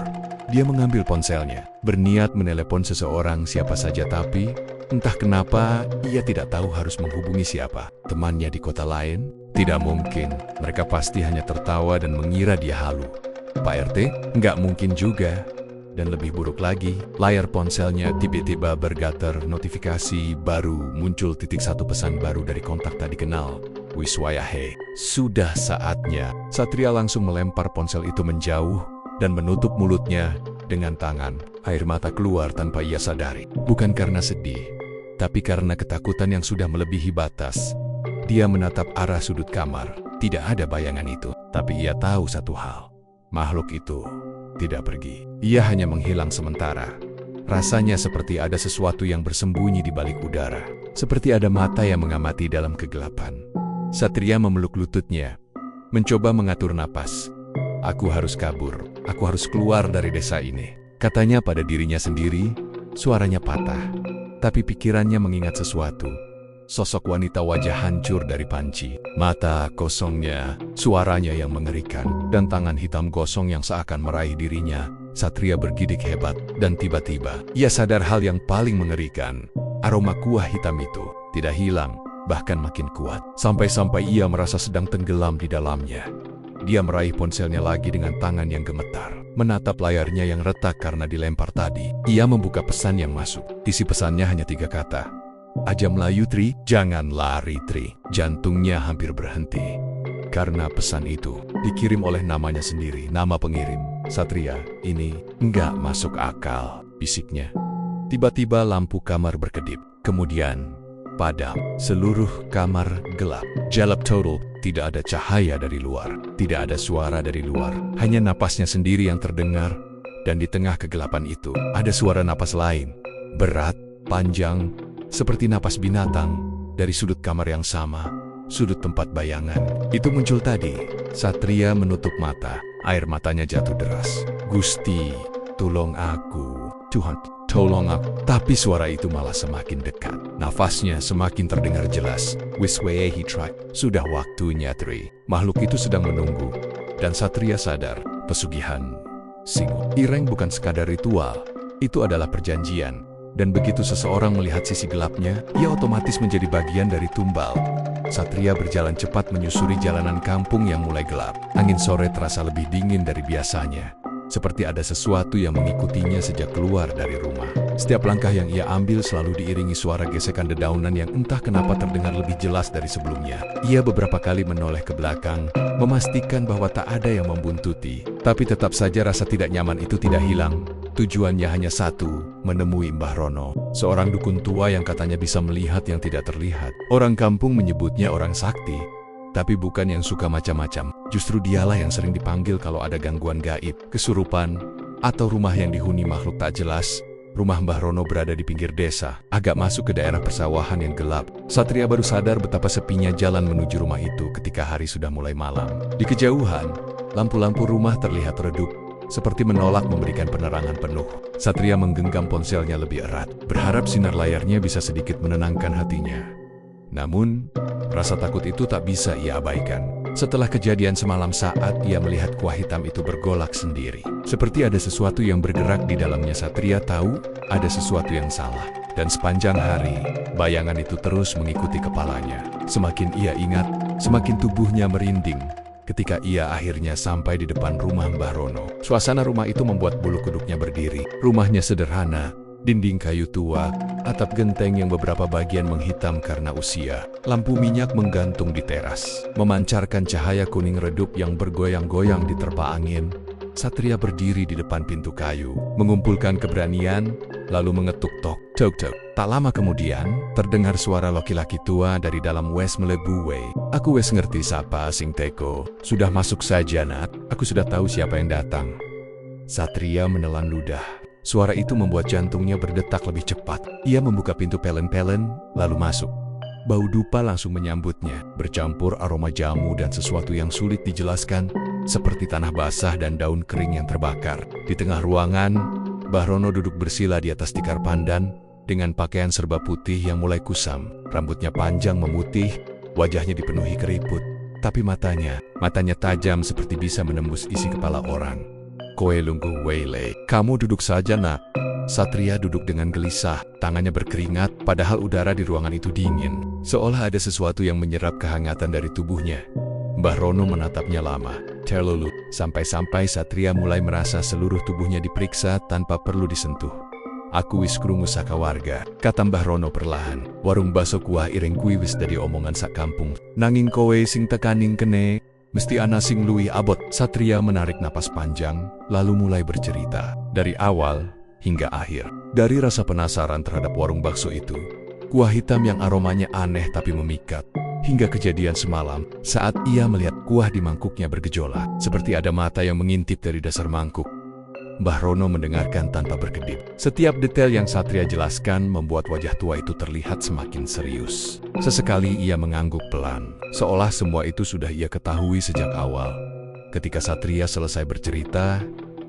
Dia mengambil ponselnya, berniat menelepon seseorang siapa saja, tapi entah kenapa ia tidak tahu harus menghubungi siapa. Temannya di kota lain? Tidak mungkin, mereka pasti hanya tertawa dan mengira dia halu. Pak RT? Nggak mungkin juga. Dan lebih buruk lagi, layar ponselnya tiba-tiba bergetar, notifikasi baru, muncul *1 pesan baru dari kontak tak dikenal. Wiswayahe, sudah saatnya. Satria langsung melempar ponsel itu menjauh dan menutup mulutnya dengan tangan. Air mata keluar tanpa ia sadari. Bukan karena sedih, tapi karena ketakutan yang sudah melebihi batas. Dia menatap arah sudut kamar. Tidak ada bayangan itu. Tapi ia tahu satu hal. Makhluk itu tidak pergi. Ia hanya menghilang sementara. Rasanya seperti ada sesuatu yang bersembunyi di balik udara. Seperti ada mata yang mengamati dalam kegelapan. Satria memeluk lututnya, mencoba mengatur napas. Aku harus kabur, aku harus keluar dari desa ini. Katanya pada dirinya sendiri, suaranya patah. Tapi pikirannya mengingat sesuatu. Sosok wanita wajah hancur dari panci. Mata kosongnya, suaranya yang mengerikan, dan tangan hitam gosong yang seakan meraih dirinya. Satria bergidik hebat, dan tiba-tiba, ia sadar hal yang paling mengerikan. Aroma kuah hitam itu tidak hilang, bahkan makin kuat. Sampai-sampai ia merasa sedang tenggelam di dalamnya. Dia meraih ponselnya lagi dengan tangan yang gemetar. Menatap layarnya yang retak karena dilempar tadi. Ia membuka pesan yang masuk. Isi pesannya hanya 3 kata. Aja Melayu Tri, jangan lari Tri. Jantungnya hampir berhenti. Karena pesan itu dikirim oleh namanya sendiri, nama pengirim. Satria, ini enggak masuk akal, bisiknya. Tiba-tiba lampu kamar berkedip. Kemudian padam. Seluruh kamar gelap. Gelap total. Tidak ada cahaya dari luar. Tidak ada suara dari luar. Hanya napasnya sendiri yang terdengar. Dan di tengah kegelapan itu, ada suara napas lain. Berat, panjang, seperti napas binatang. Dari sudut kamar yang sama, sudut tempat bayangan. Itu muncul tadi. Satria menutup mata. Air matanya jatuh deras. Gusti, tolong aku. Tuhan, tolong aku. Tapi suara itu malah semakin dekat. Nafasnya semakin terdengar jelas. Which way he tried. Sudah waktunya Tri. Makhluk itu sedang menunggu. Dan Satria sadar, pesugihan Singo. Ireng bukan sekadar ritual. Itu adalah perjanjian. Dan begitu seseorang melihat sisi gelapnya, ia otomatis menjadi bagian dari tumbal. Satria berjalan cepat menyusuri jalanan kampung yang mulai gelap. Angin sore terasa lebih dingin dari biasanya. Seperti ada sesuatu yang mengikutinya sejak keluar dari rumah. Setiap langkah yang ia ambil selalu diiringi suara gesekan dedaunan yang entah kenapa terdengar lebih jelas dari sebelumnya. Ia beberapa kali menoleh ke belakang, memastikan bahwa tak ada yang membuntuti. Tapi tetap saja rasa tidak nyaman itu tidak hilang. Tujuannya hanya satu, menemui Mbah Rono. Seorang dukun tua yang katanya bisa melihat yang tidak terlihat. Orang kampung menyebutnya orang sakti. Tapi bukan yang suka macam-macam. Justru dialah yang sering dipanggil kalau ada gangguan gaib, kesurupan, atau rumah yang dihuni makhluk tak jelas. Rumah Mbah Rono berada di pinggir desa, agak masuk ke daerah persawahan yang gelap. Satria baru sadar betapa sepinya jalan menuju rumah itu ketika hari sudah mulai malam. Di kejauhan, lampu-lampu rumah terlihat redup, seperti menolak memberikan penerangan penuh. Satria menggenggam ponselnya lebih erat, berharap sinar layarnya bisa sedikit menenangkan hatinya. Namun, rasa takut itu tak bisa ia abaikan. Setelah kejadian semalam saat ia melihat kuah hitam itu bergolak sendiri. Seperti ada sesuatu yang bergerak di dalamnya. Satria tahu ada sesuatu yang salah. Dan sepanjang hari, bayangan itu terus mengikuti kepalanya. Semakin ia ingat, semakin tubuhnya merinding. Ketika ia akhirnya sampai di depan rumah Mbah Rono. Suasana rumah itu membuat bulu kuduknya berdiri. Rumahnya sederhana. Dinding kayu tua, atap genteng yang beberapa bagian menghitam karena usia. Lampu minyak menggantung di teras, memancarkan cahaya kuning redup yang bergoyang-goyang diterpa angin. Satria berdiri di depan pintu kayu, mengumpulkan keberanian, lalu mengetuk tok. Tok-tok. Tak lama kemudian, terdengar suara laki-laki tua dari dalam. Wes melebu we. Aku wes ngerti sapa sing teko. Sudah masuk saja nak, aku sudah tahu siapa yang datang. Satria menelan ludah. Suara itu membuat jantungnya berdetak lebih cepat. Ia membuka pintu pelen-pelen, lalu masuk. Bau dupa langsung menyambutnya, bercampur aroma jamu dan sesuatu yang sulit dijelaskan, seperti tanah basah dan daun kering yang terbakar. Di tengah ruangan, Mbah Rono duduk bersila di atas tikar pandan, dengan pakaian serba putih yang mulai kusam. Rambutnya panjang memutih, wajahnya dipenuhi keriput. Tapi matanya tajam seperti bisa menembus isi kepala orang. Koe lungguh weile. Kamu duduk saja nak. Satria duduk dengan gelisah, tangannya berkeringat, padahal udara di ruangan itu dingin. Seolah ada sesuatu yang menyerap kehangatan dari tubuhnya. Mbah Rono menatapnya lama, terlalu, sampai-sampai Satria mulai merasa seluruh tubuhnya diperiksa tanpa perlu disentuh. Aku wis krungu saka warga, kata Mbah Rono perlahan. Warung baso kuah ireng kui wis dadi omongan sak kampung. Nanging kowe sing tekaning kene, mesti ana sing luwih abot. Satria menarik napas panjang, lalu mulai bercerita. Dari awal hingga akhir. Dari rasa penasaran terhadap warung bakso itu, kuah hitam yang aromanya aneh tapi memikat, hingga kejadian semalam saat ia melihat kuah di mangkuknya bergejolak, seperti ada mata yang mengintip dari dasar mangkuk. Mbah Rono mendengarkan tanpa berkedip. Setiap detail yang Satria jelaskan membuat wajah tua itu terlihat semakin serius. Sesekali ia mengangguk pelan, seolah semua itu sudah ia ketahui sejak awal. Ketika Satria selesai bercerita,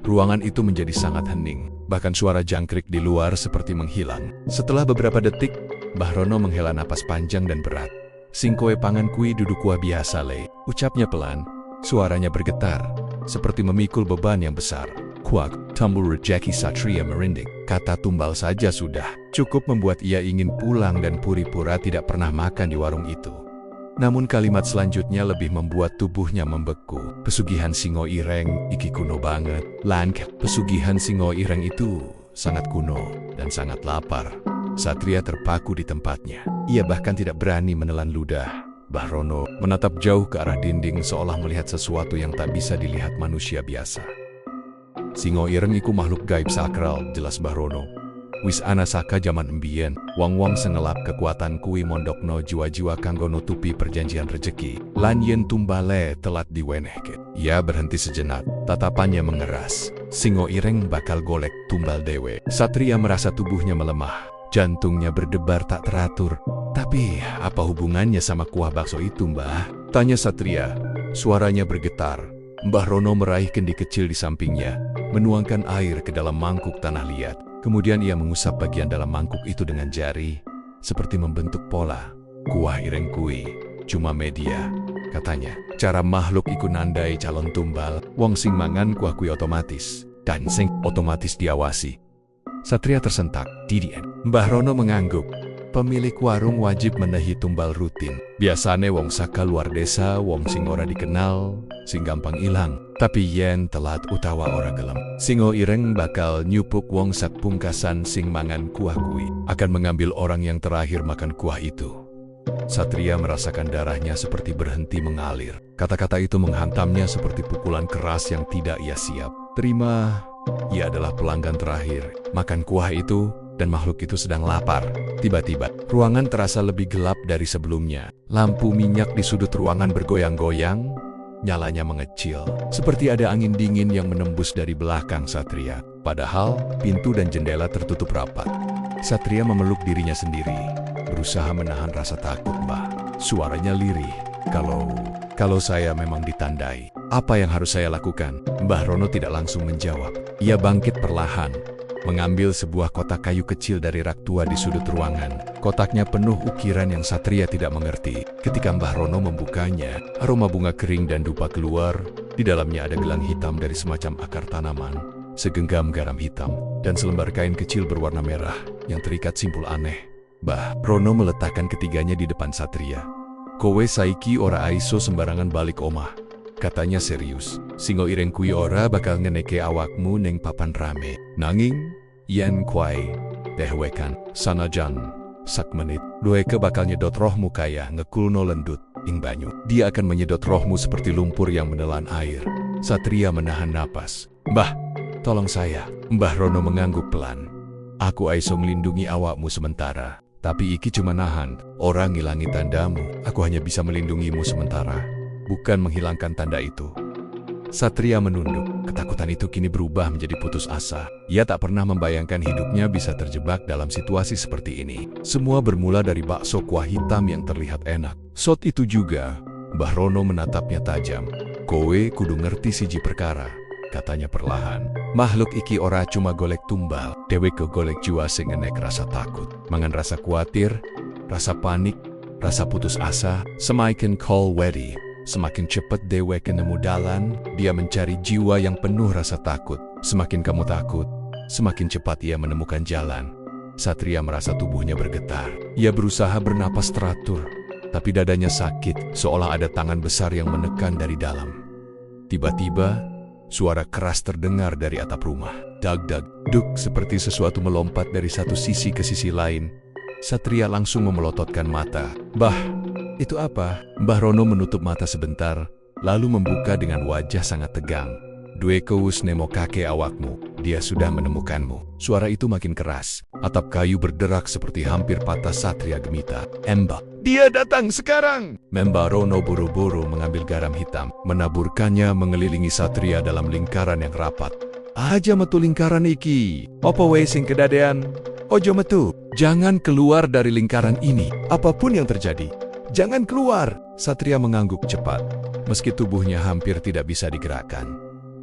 ruangan itu menjadi sangat hening. Bahkan suara jangkrik di luar seperti menghilang. Setelah beberapa detik, Mbah Rono menghela napas panjang dan berat. "Sing koe pangan kui duduk kuah biasa le," ucapnya pelan. Suaranya bergetar, seperti memikul beban yang besar. "Kuak, tambul rejeki." Satria merinding. Kata tumbal saja sudah cukup membuat ia ingin pulang dan pura-pura tidak pernah makan di warung itu. Namun kalimat selanjutnya lebih membuat tubuhnya membeku. "Pesugihan Singo Ireng iki kuno banget." Pesugihan Singo Ireng itu sangat kuno dan sangat lapar. Satria terpaku di tempatnya. Ia bahkan tidak berani menelan ludah. Mbah Rono menatap jauh ke arah dinding seolah melihat sesuatu yang tak bisa dilihat manusia biasa. "Singo Ireng iku makhluk gaib sakral," jelas Mbah Rono. "Wis ana saka jaman embien, wong-wong sengelap kekuatan kui mondokno jiwa-jiwa kanggo nutupi perjanjian rejeki. Lan yen tumbale telat diwenehke." Ia berhenti sejenak, tatapannya mengeras. "Singo Ireng bakal golek tumbal dewe." Satria merasa tubuhnya melemah, jantungnya berdebar tak teratur. "Tapi apa hubungannya sama kuah bakso itu, Mbah?" tanya Satria. Suaranya bergetar. Mbah Rono meraih kendi kecil di sampingnya, menuangkan air ke dalam mangkuk tanah liat. Kemudian ia mengusap bagian dalam mangkuk itu dengan jari, seperti membentuk pola. "Kuah ireng kui, cuma media," katanya. "Cara makhluk iku nandai calon tumbal, wong sing mangan kuah kui otomatis, dan sing otomatis diawasi." Satria tersentak. "Didien." Mbah Rono mengangguk. "Pemilik warung wajib menehi tumbal rutin. Biasane wong saka luar desa, wong sing ora dikenal, sing gampang ilang. Tapi yen telat utawa ora gelem, Singo Ireng bakal nyupuk wong sak pungkasan sing mangan kuah kui. Akan mengambil orang yang terakhir makan kuah itu." Satria merasakan darahnya seperti berhenti mengalir. Kata-kata itu menghantamnya seperti pukulan keras yang tidak ia siap terima. Ia adalah pelanggan terakhir. Makan kuah itu, dan makhluk itu sedang lapar. Tiba-tiba, ruangan terasa lebih gelap dari sebelumnya. Lampu minyak di sudut ruangan bergoyang-goyang, nyalanya mengecil, seperti ada angin dingin yang menembus dari belakang Satria. Padahal, pintu dan jendela tertutup rapat. Satria memeluk dirinya sendiri, berusaha menahan rasa takut. "Mbah," suaranya lirih. Kalau saya memang ditandai, apa yang harus saya lakukan?" Mbah Rono tidak langsung menjawab. Ia bangkit perlahan, mengambil sebuah kotak kayu kecil dari rak tua di sudut ruangan. Kotaknya penuh ukiran yang Satria tidak mengerti. Ketika Mbah Rono membukanya, aroma bunga kering dan dupa keluar. Di dalamnya ada gelang hitam dari semacam akar tanaman, segenggam garam hitam, dan selembar kain kecil berwarna merah yang terikat simpul aneh. Mbah Rono meletakkan ketiganya di depan Satria. "Kowe saiki ora aiso sembarangan balik omah," katanya serius. "Singo Ireng kui ora bakal ngeneke awakmu neng papan rame. Nanging, yen kwai dehwekan sanajan sak menit, dueke bakal nyedot rohmu kaya ngekulno lendut ing banyu. Dia akan menyedot rohmu seperti lumpur yang menelan air." Satria menahan napas. "Mbah, tolong saya." Mbah Rono mengangguk pelan. "Aku aiso melindungi awakmu sementara. Tapi iki cuma nahan, orang ngilangi tandamu. Aku hanya bisa melindungimu sementara, bukan menghilangkan tanda itu." Satria menunduk. Ketakutan itu kini berubah menjadi putus asa. Ia tak pernah membayangkan hidupnya bisa terjebak dalam situasi seperti ini. Semua bermula dari bakso kuah hitam yang terlihat enak. Saat itu juga, Mbah Rono menatapnya tajam. "Kowe kudu ngerti siji perkara," katanya perlahan. "Makhluk iki ora cuma golek tumbal, dheweke golek jiwa sing enek rasa takut, mangan rasa kuatir, rasa panik, rasa putus asa. Semakin call wedi, semakin cepat dheweke nemu dalan. Dia mencari jiwa yang penuh rasa takut. Semakin kamu takut, semakin cepat ia menemukan jalan." Satria merasa tubuhnya bergetar. Ia berusaha bernapas teratur, tapi dadanya sakit, seolah ada tangan besar yang menekan dari dalam. Tiba-tiba, suara keras terdengar dari atap rumah. Dag-dag, duk, seperti sesuatu melompat dari satu sisi ke sisi lain. Satria langsung memelototkan mata. "Mbah, itu apa?" Mbah Rono menutup mata sebentar, lalu membuka dengan wajah sangat tegang. "Dueke wus nemo kake awakmu, dia sudah menemukanmu." Suara itu makin keras. Atap kayu berderak seperti hampir patah. Satria gemita. "Mbah, dia datang sekarang!" Mbah Rono buru-buru mengambil garam hitam, menaburkannya mengelilingi Satria dalam lingkaran yang rapat. Aja metu lingkaran iki. Apa wae sing kedadean? Ojo metu. Jangan keluar dari lingkaran ini. Apapun yang terjadi, jangan keluar. Satria mengangguk cepat. Meski tubuhnya hampir tidak bisa digerakkan.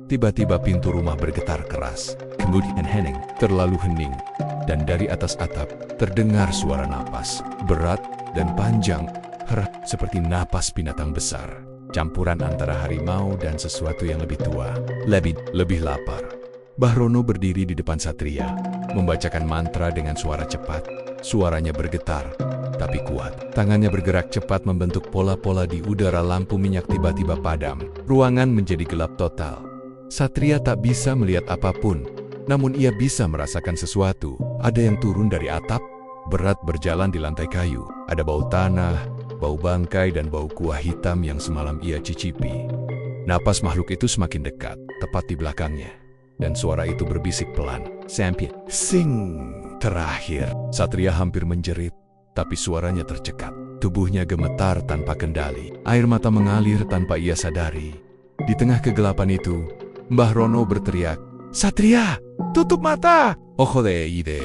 Tiba-tiba pintu rumah bergetar keras. Kemudian hening, terlalu hening. Dan dari atas atap, terdengar suara napas. Berat dan panjang. Seperti napas binatang besar. Campuran antara harimau dan sesuatu yang lebih tua. Lebih lapar. Bahrono berdiri di depan Satria, membacakan mantra dengan suara cepat. Suaranya bergetar, tapi kuat. Tangannya bergerak cepat membentuk pola-pola di udara. Lampu minyak tiba-tiba padam. Ruangan menjadi gelap total. Satria tak bisa melihat apapun, namun ia bisa merasakan sesuatu. Ada yang turun dari atap, berat berjalan di lantai kayu. Ada bau tanah, bau bangkai, dan bau kuah hitam yang semalam ia cicipi. Napas makhluk itu semakin dekat, tepat di belakangnya. Dan suara itu berbisik pelan. Sampai sing terakhir. Satria hampir menjerit, tapi suaranya tercekat. Tubuhnya gemetar tanpa kendali. Air mata mengalir tanpa ia sadari. Di tengah kegelapan itu, Mbah Rono berteriak, "Satria, tutup mata!" Ojode ide,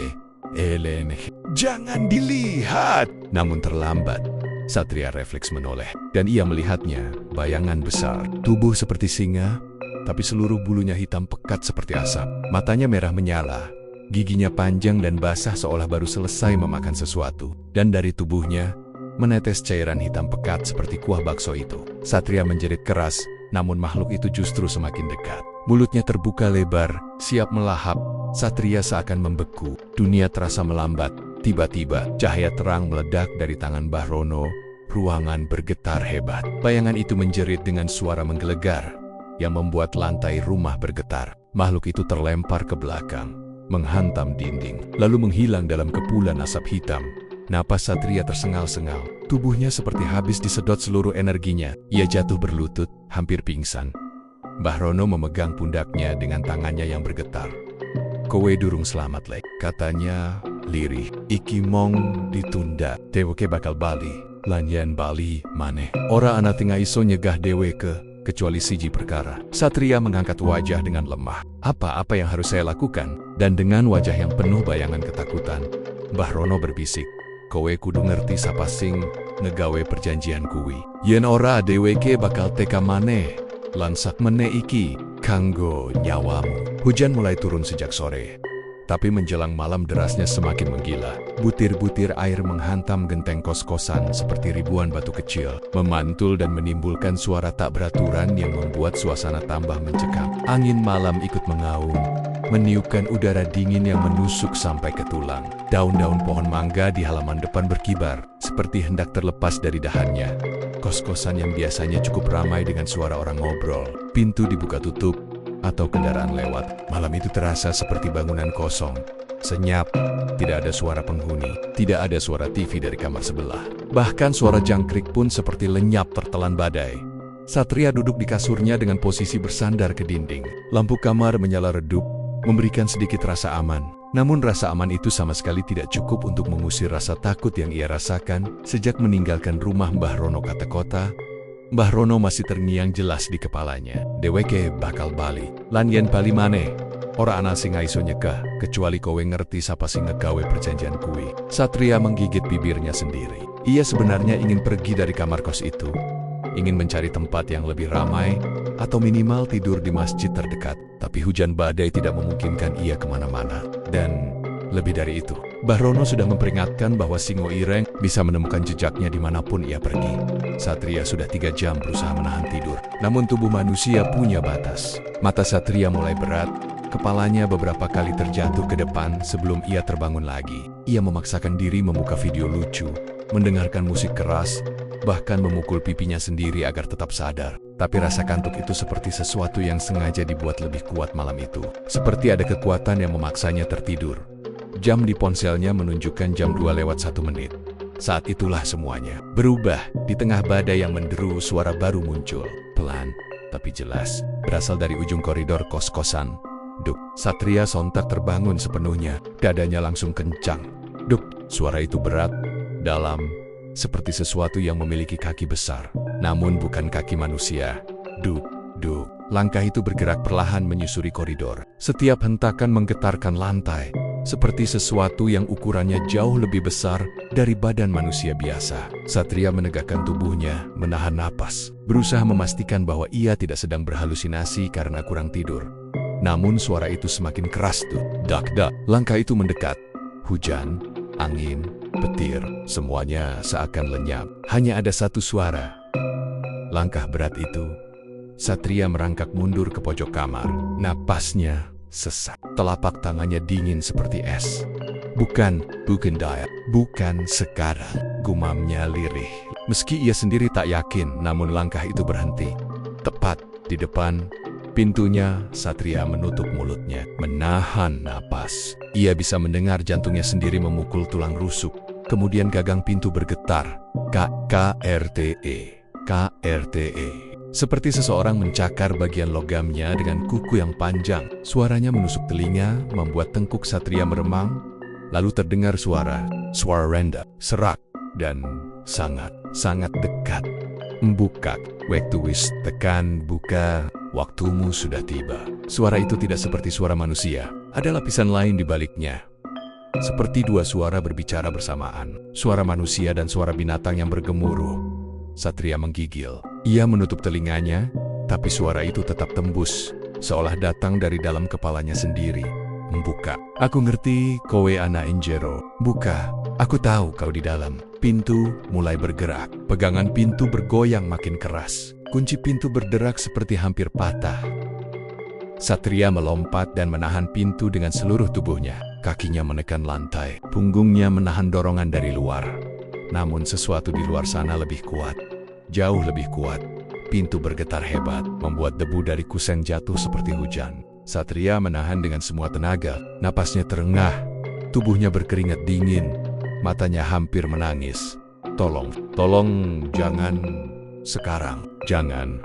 LNG. Jangan dilihat. Namun terlambat. Satria refleks menoleh, dan ia melihatnya, bayangan besar. Tubuh seperti singa, tapi seluruh bulunya hitam pekat seperti asap. Matanya merah menyala, giginya panjang dan basah seolah baru selesai memakan sesuatu. Dan dari tubuhnya, menetes cairan hitam pekat seperti kuah bakso itu. Satria menjerit keras, namun makhluk itu justru semakin dekat. Mulutnya terbuka lebar, siap melahap. Satria seakan membeku. Dunia terasa melambat. Tiba-tiba, cahaya terang meledak dari tangan Mbah Rono. Ruangan bergetar hebat. Bayangan itu menjerit dengan suara menggelegar, yang membuat lantai rumah bergetar. Makhluk itu terlempar ke belakang, menghantam dinding, lalu menghilang dalam kepulan asap hitam. Napas Satria tersengal-sengal. Tubuhnya seperti habis disedot seluruh energinya. Ia jatuh berlutut, hampir pingsan. Mbah Rono memegang pundaknya dengan tangannya yang bergetar. "Kowe durung selamat, Lek," katanya lirih. "Iki mong ditunda. Deweke bakal bali. Lan yen bali maneh. Ora ana tinggal iso nyegah deweke, kecuali siji perkara." Satria mengangkat wajah dengan lemah. Apa yang harus saya lakukan? Dan dengan wajah yang penuh bayangan ketakutan, Mbah Rono berbisik, "Kowe kudu ngerti sapa sing ngegawe perjanjian kuwi. Yen ora dheweke bakal teka maneh, lan sak meneh iki kanggo nyawamu." Hujan mulai turun sejak sore. Tapi menjelang malam derasnya semakin menggila. Butir-butir air menghantam genteng kos-kosan seperti ribuan batu kecil, memantul dan menimbulkan suara tak beraturan yang membuat suasana tambah mencekam. Angin malam ikut mengaum, meniupkan udara dingin yang menusuk sampai ke tulang. Daun-daun pohon mangga di halaman depan berkibar, seperti hendak terlepas dari dahannya. Kos-kosan yang biasanya cukup ramai dengan suara orang ngobrol, pintu dibuka tutup, atau kendaraan lewat. Malam itu terasa seperti bangunan kosong, senyap, tidak ada suara penghuni, tidak ada suara TV dari kamar sebelah. Bahkan suara jangkrik pun seperti lenyap tertelan badai. Satria duduk di kasurnya dengan posisi bersandar ke dinding. Lampu kamar menyala redup, memberikan sedikit rasa aman. Namun rasa aman itu sama sekali tidak cukup untuk mengusir rasa takut yang ia rasakan sejak meninggalkan rumah Mbah Rono Katekota. Mbah Rono masih terngiang jelas di kepalanya. "Deweke bakal bali. Lan yen bali maneh, ora ana sing iso nyegah, kecuali kowe ngerti sapa sing ngegawe perjanjian kuwi." Satria menggigit bibirnya sendiri. Ia sebenarnya ingin pergi dari kamar kos itu. Ingin mencari tempat yang lebih ramai, atau minimal tidur di masjid terdekat. Tapi hujan badai tidak memungkinkan ia kemana-mana. Dan lebih dari itu, Mbah Rono sudah memperingatkan bahwa Singo Ireng bisa menemukan jejaknya dimanapun ia pergi. Satria sudah 3 jam berusaha menahan tidur. Namun tubuh manusia punya batas. Mata Satria mulai berat, kepalanya beberapa kali terjatuh ke depan sebelum ia terbangun lagi. Ia memaksakan diri membuka video lucu, mendengarkan musik keras, bahkan memukul pipinya sendiri agar tetap sadar. Tapi rasa kantuk itu seperti sesuatu yang sengaja dibuat lebih kuat malam itu. Seperti ada kekuatan yang memaksanya tertidur. Jam di ponselnya menunjukkan jam 2:01. Saat itulah semuanya berubah. Di tengah badai yang menderu, suara baru muncul. Pelan, tapi jelas. Berasal dari ujung koridor kos-kosan. Duk, Satria sontak terbangun sepenuhnya. Dadanya langsung kencang. Duk, suara itu berat, dalam, seperti sesuatu yang memiliki kaki besar. Namun bukan kaki manusia. Duk, duk. Langkah itu bergerak perlahan menyusuri koridor. Setiap hentakan menggetarkan lantai, seperti sesuatu yang ukurannya jauh lebih besar dari badan manusia biasa. Satria menegakkan tubuhnya, menahan napas, berusaha memastikan bahwa ia tidak sedang berhalusinasi karena kurang tidur. Namun suara itu semakin keras tuh. Dak dak. Langkah itu mendekat. Hujan, angin, petir, semuanya seakan lenyap. Hanya ada satu suara. Langkah berat itu. Satria merangkak mundur ke pojok kamar. Napasnya sesak. Telapak tangannya dingin seperti es. Bukan Daya. Bukan sekarang. Gumamnya lirih. Meski ia sendiri tak yakin, namun langkah itu berhenti. Tepat di depan pintunya, Satria menutup mulutnya, menahan napas. Ia bisa mendengar jantungnya sendiri memukul tulang rusuk. Kemudian gagang pintu bergetar. KRTE. Seperti seseorang mencakar bagian logamnya dengan kuku yang panjang. Suaranya menusuk telinga, membuat tengkuk Satria meremang. Lalu terdengar suara rendah, serak, dan sangat dekat. Membukak, waktu wis tekan buka, waktumu sudah tiba. Suara itu tidak seperti suara manusia, ada lapisan lain di baliknya. Seperti dua suara berbicara bersamaan, suara manusia dan suara binatang yang bergemuruh. Satria menggigil. Ia menutup telinganya, tapi suara itu tetap tembus, seolah datang dari dalam kepalanya sendiri. Membuka. Aku ngerti, kowe ana injero. Buka. Aku tahu kau di dalam. Pintu mulai bergerak. Pegangan pintu bergoyang makin keras. Kunci pintu berderak seperti hampir patah. Satria melompat dan menahan pintu dengan seluruh tubuhnya. Kakinya menekan lantai. Punggungnya menahan dorongan dari luar. Namun sesuatu di luar sana lebih kuat. Jauh lebih kuat. Pintu bergetar hebat, membuat debu dari kusen jatuh seperti hujan. Satria menahan dengan semua tenaga. Napasnya terengah. Tubuhnya berkeringat dingin. Matanya hampir menangis. Tolong, jangan sekarang. Jangan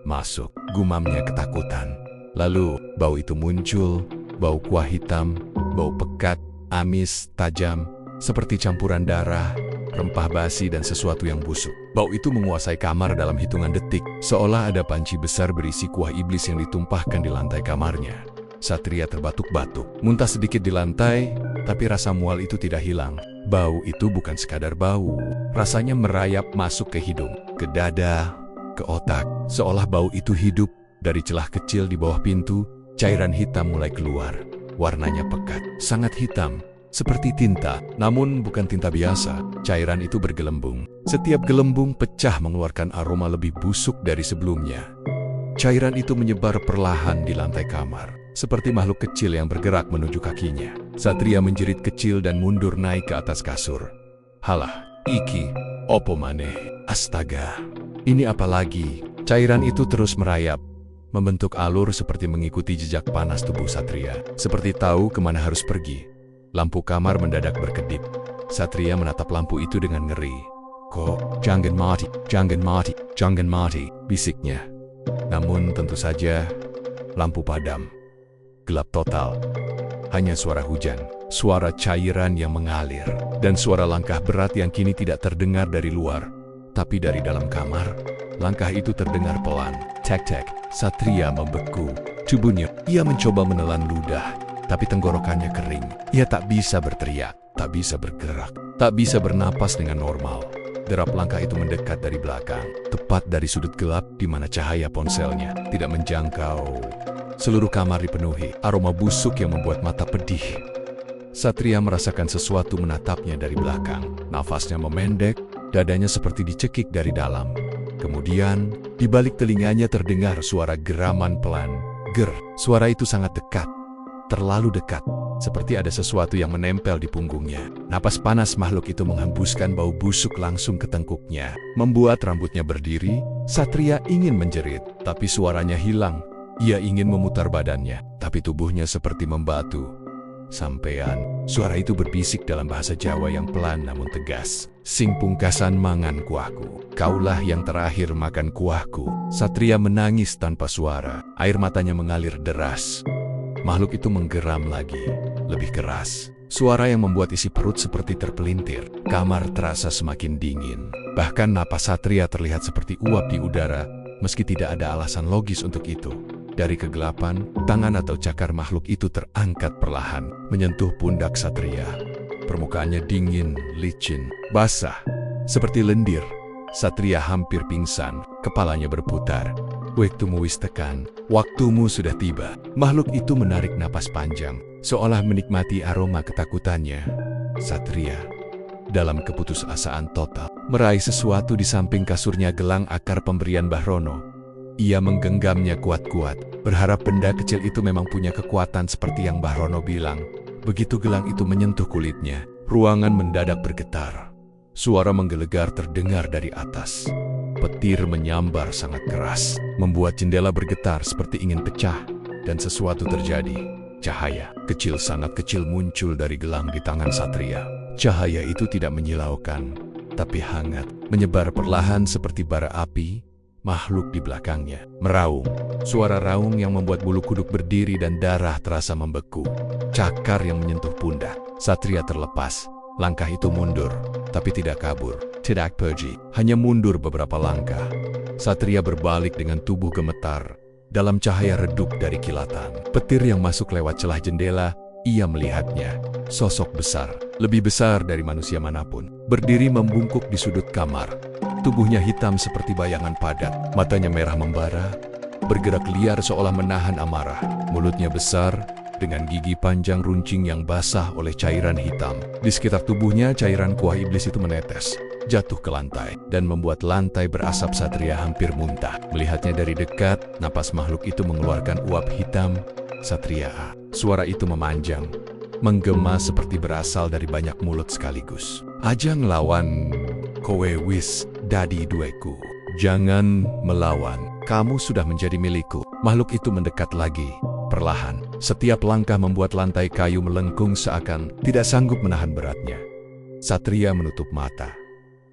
masuk. Gumamnya ketakutan. Lalu, bau itu muncul. Bau kuah hitam, bau pekat, amis, tajam, seperti campuran darah, rempah basi dan sesuatu yang busuk. Bau itu menguasai kamar dalam hitungan detik, seolah ada panci besar berisi kuah iblis yang ditumpahkan di lantai kamarnya. Satria terbatuk-batuk, muntah sedikit di lantai, tapi rasa mual itu tidak hilang. Bau itu bukan sekadar bau, rasanya merayap masuk ke hidung, ke dada, ke otak, seolah bau itu hidup. Dari celah kecil di bawah pintu, cairan hitam mulai keluar. Warnanya pekat, sangat hitam. Seperti tinta, namun bukan tinta biasa. Cairan itu bergelembung. Setiap gelembung pecah mengeluarkan aroma lebih busuk dari sebelumnya. Cairan itu menyebar perlahan di lantai kamar, seperti makhluk kecil yang bergerak menuju kakinya. Satria menjerit kecil dan mundur naik ke atas kasur. Halah, iki, opo maneh, astaga. Ini apa lagi? Cairan itu terus merayap, membentuk alur seperti mengikuti jejak panas tubuh Satria. Seperti tahu kemana harus pergi. Lampu kamar mendadak berkedip. Satria menatap lampu itu dengan ngeri. Kok, jangan mati, bisiknya. Namun tentu saja, lampu padam. Gelap total. Hanya suara hujan, suara cairan yang mengalir, dan suara langkah berat yang kini tidak terdengar dari luar. Tapi dari dalam kamar, langkah itu terdengar pelan. Tek-tek, Satria membeku. Tubuhnya, ia mencoba menelan ludah. Tapi tenggorokannya kering. Ia tak bisa berteriak, tak bisa bergerak, tak bisa bernapas dengan normal. Derap langkah itu mendekat dari belakang, tepat dari sudut gelap di mana cahaya ponselnya tidak menjangkau. Seluruh kamar dipenuhi aroma busuk yang membuat mata pedih. Satria merasakan sesuatu menatapnya dari belakang. Nafasnya memendek, dadanya seperti dicekik dari dalam. Kemudian, di balik telinganya terdengar suara geraman pelan. Ger, suara itu sangat dekat. Terlalu dekat, seperti ada sesuatu yang menempel di punggungnya. Napas panas makhluk itu menghembuskan bau busuk langsung ke tengkuknya. Membuat rambutnya berdiri, Satria ingin menjerit, tapi suaranya hilang. Ia ingin memutar badannya, tapi tubuhnya seperti membatu. Sampean, suara itu berbisik dalam bahasa Jawa yang pelan namun tegas. Sing pungkasan mangan kuahku, kaulah yang terakhir makan kuahku. Satria menangis tanpa suara, air matanya mengalir deras. Makhluk itu menggeram lagi, lebih keras. Suara yang membuat isi perut seperti terpelintir. Kamar terasa semakin dingin. Bahkan napas Satria terlihat seperti uap di udara, meski tidak ada alasan logis untuk itu. Dari kegelapan, tangan atau cakar makhluk itu terangkat perlahan, menyentuh pundak Satria. Permukaannya dingin, licin, basah, seperti lendir. Satria hampir pingsan, kepalanya berputar. Waktumu wis tekan, waktumu sudah tiba. Makhluk itu menarik napas panjang, seolah menikmati aroma ketakutannya. Satria, dalam keputusasaan total, meraih sesuatu di samping kasurnya gelang akar pemberian Bahrono. Ia menggenggamnya kuat-kuat, berharap benda kecil itu memang punya kekuatan seperti yang Bahrono bilang. Begitu gelang itu menyentuh kulitnya, ruangan mendadak bergetar. Suara menggelegar terdengar dari atas. Petir menyambar sangat keras, membuat jendela bergetar seperti ingin pecah, dan sesuatu terjadi. Cahaya kecil sangat kecil muncul dari gelang di tangan Satria. Cahaya itu tidak menyilaukan, tapi hangat, menyebar perlahan seperti bara api. Makhluk di belakangnya meraung. Suara raung yang membuat bulu kuduk berdiri dan darah terasa membeku. Cakar yang menyentuh pundak. Satria terlepas. Langkah itu mundur, tapi tidak kabur, tidak pergi, hanya mundur beberapa langkah. Satria berbalik dengan tubuh gemetar. Dalam cahaya redup dari kilatan, petir yang masuk lewat celah jendela, ia melihatnya. Sosok besar, lebih besar dari manusia manapun, berdiri membungkuk di sudut kamar. Tubuhnya hitam seperti bayangan padat, matanya merah membara, bergerak liar seolah menahan amarah. Mulutnya besar, dengan gigi panjang runcing yang basah oleh cairan hitam. Di sekitar tubuhnya, cairan kuah iblis itu menetes, jatuh ke lantai, dan membuat lantai berasap. Satria hampir muntah. Melihatnya dari dekat, napas makhluk itu mengeluarkan uap hitam. Satria, suara itu memanjang, menggema seperti berasal dari banyak mulut sekaligus. Aja ngelawan, kowe wis dadi dueku. Jangan melawan, kamu sudah menjadi milikku. Makhluk itu mendekat lagi, perlahan. Setiap langkah membuat lantai kayu melengkung seakan tidak sanggup menahan beratnya. Satria menutup mata.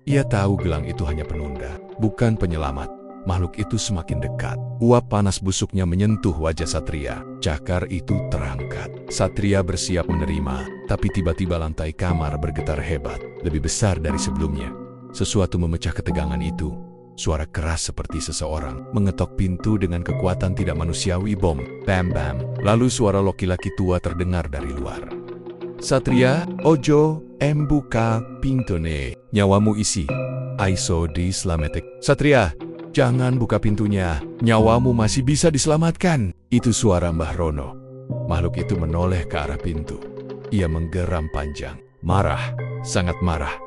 Ia tahu gelang itu hanya penunda, bukan penyelamat. Makhluk itu semakin dekat. Uap panas busuknya menyentuh wajah Satria. Cakar itu terangkat. Satria bersiap menerima, tapi tiba-tiba lantai kamar bergetar hebat, lebih besar dari sebelumnya. Sesuatu memecah ketegangan itu. Suara keras seperti seseorang mengetok pintu dengan kekuatan tidak manusiawi. Bom, bam bam. Lalu suara laki-laki tua terdengar dari luar. Satria, ojo, buka pintune. Nyawamu isi. Aiso dislametek. Satria, jangan buka pintunya. Nyawamu masih bisa diselamatkan. Itu suara Mbah Rono. Makhluk itu menoleh ke arah pintu. Ia menggeram panjang. Marah, sangat marah.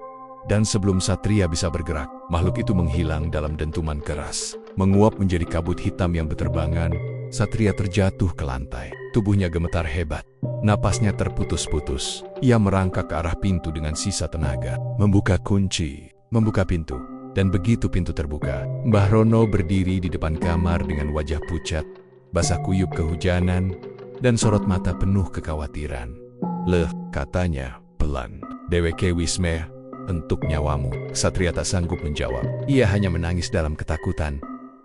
Dan sebelum Satria bisa bergerak, makhluk itu menghilang dalam dentuman keras. Menguap menjadi kabut hitam yang berterbangan, Satria terjatuh ke lantai. Tubuhnya gemetar hebat. Napasnya terputus-putus. Ia merangkak ke arah pintu dengan sisa tenaga. Membuka kunci, membuka pintu. Dan begitu pintu terbuka, Mbah Rono berdiri di depan kamar dengan wajah pucat, basah kuyup kehujanan, dan sorot mata penuh kekhawatiran. Leh, katanya, pelan. Deweke wisme, untuk nyawamu. Satria tak sanggup menjawab. Ia hanya menangis dalam ketakutan.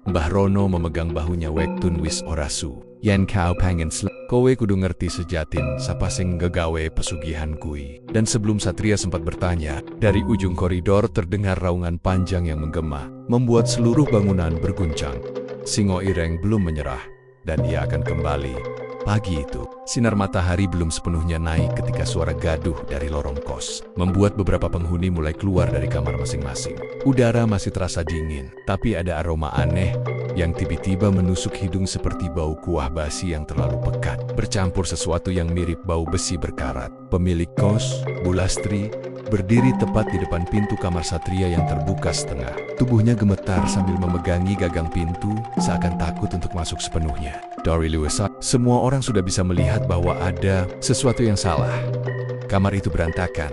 Mbah Rono memegang bahunya. Wektun wis orasu. Yen kau pengen kowe kudu ngerti sejatin sapa sing ngegawe pesugihan kui. Dan sebelum Satria sempat bertanya, dari ujung koridor terdengar raungan panjang yang menggema, membuat seluruh bangunan berguncang. Singo Ireng belum menyerah, dan ia akan kembali. Pagi itu, sinar matahari belum sepenuhnya naik ketika suara gaduh dari lorong kos membuat beberapa penghuni mulai keluar dari kamar masing-masing. Udara masih terasa dingin, tapi ada aroma aneh yang tiba-tiba menusuk hidung seperti bau kuah basi yang terlalu pekat, bercampur sesuatu yang mirip bau besi berkarat. Pemilik kos, Bu Lastri, berdiri tepat di depan pintu kamar Satria yang terbuka setengah. Tubuhnya gemetar sambil memegangi gagang pintu, seakan takut untuk masuk sepenuhnya. Dari luar, semua orang sudah bisa melihat bahwa ada sesuatu yang salah. Kamar itu berantakan,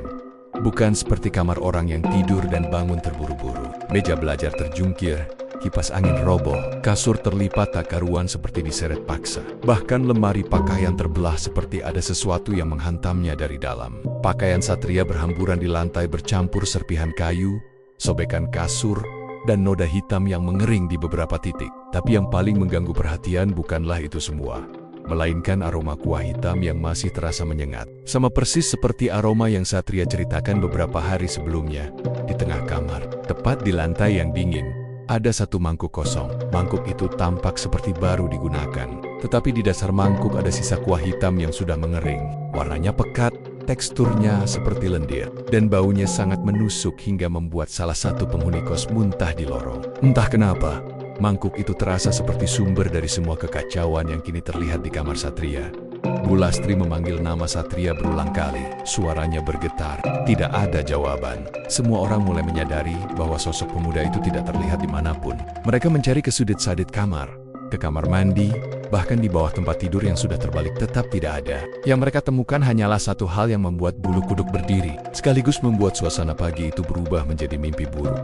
bukan seperti kamar orang yang tidur dan bangun terburu-buru. Meja belajar terjungkir, kipas angin roboh, kasur terlipat tak karuan seperti diseret paksa. Bahkan lemari pakaian terbelah seperti ada sesuatu yang menghantamnya dari dalam. Pakaian Satria berhamburan di lantai bercampur serpihan kayu, sobekan kasur, dan noda hitam yang mengering di beberapa titik. Tapi yang paling mengganggu perhatian bukanlah itu semua, melainkan aroma kuah hitam yang masih terasa menyengat. Sama persis seperti aroma yang Satria ceritakan beberapa hari sebelumnya. Di tengah kamar, tepat di lantai yang dingin, ada satu mangkuk kosong. Mangkuk itu tampak seperti baru digunakan. Tetapi di dasar mangkuk ada sisa kuah hitam yang sudah mengering. Warnanya pekat, teksturnya seperti lendir, dan baunya sangat menusuk hingga membuat salah satu penghuni kos muntah di lorong. Entah kenapa, mangkuk itu terasa seperti sumber dari semua kekacauan yang kini terlihat di kamar Satria. Bu Lastri memanggil nama Satria berulang kali. Suaranya bergetar. Tidak ada jawaban. Semua orang mulai menyadari bahwa sosok pemuda itu tidak terlihat dimanapun. Mereka mencari ke sudut-sudut kamar, ke kamar mandi, bahkan di bawah tempat tidur yang sudah terbalik tetap tidak ada. Yang mereka temukan hanyalah satu hal yang membuat bulu kuduk berdiri, sekaligus membuat suasana pagi itu berubah menjadi mimpi buruk.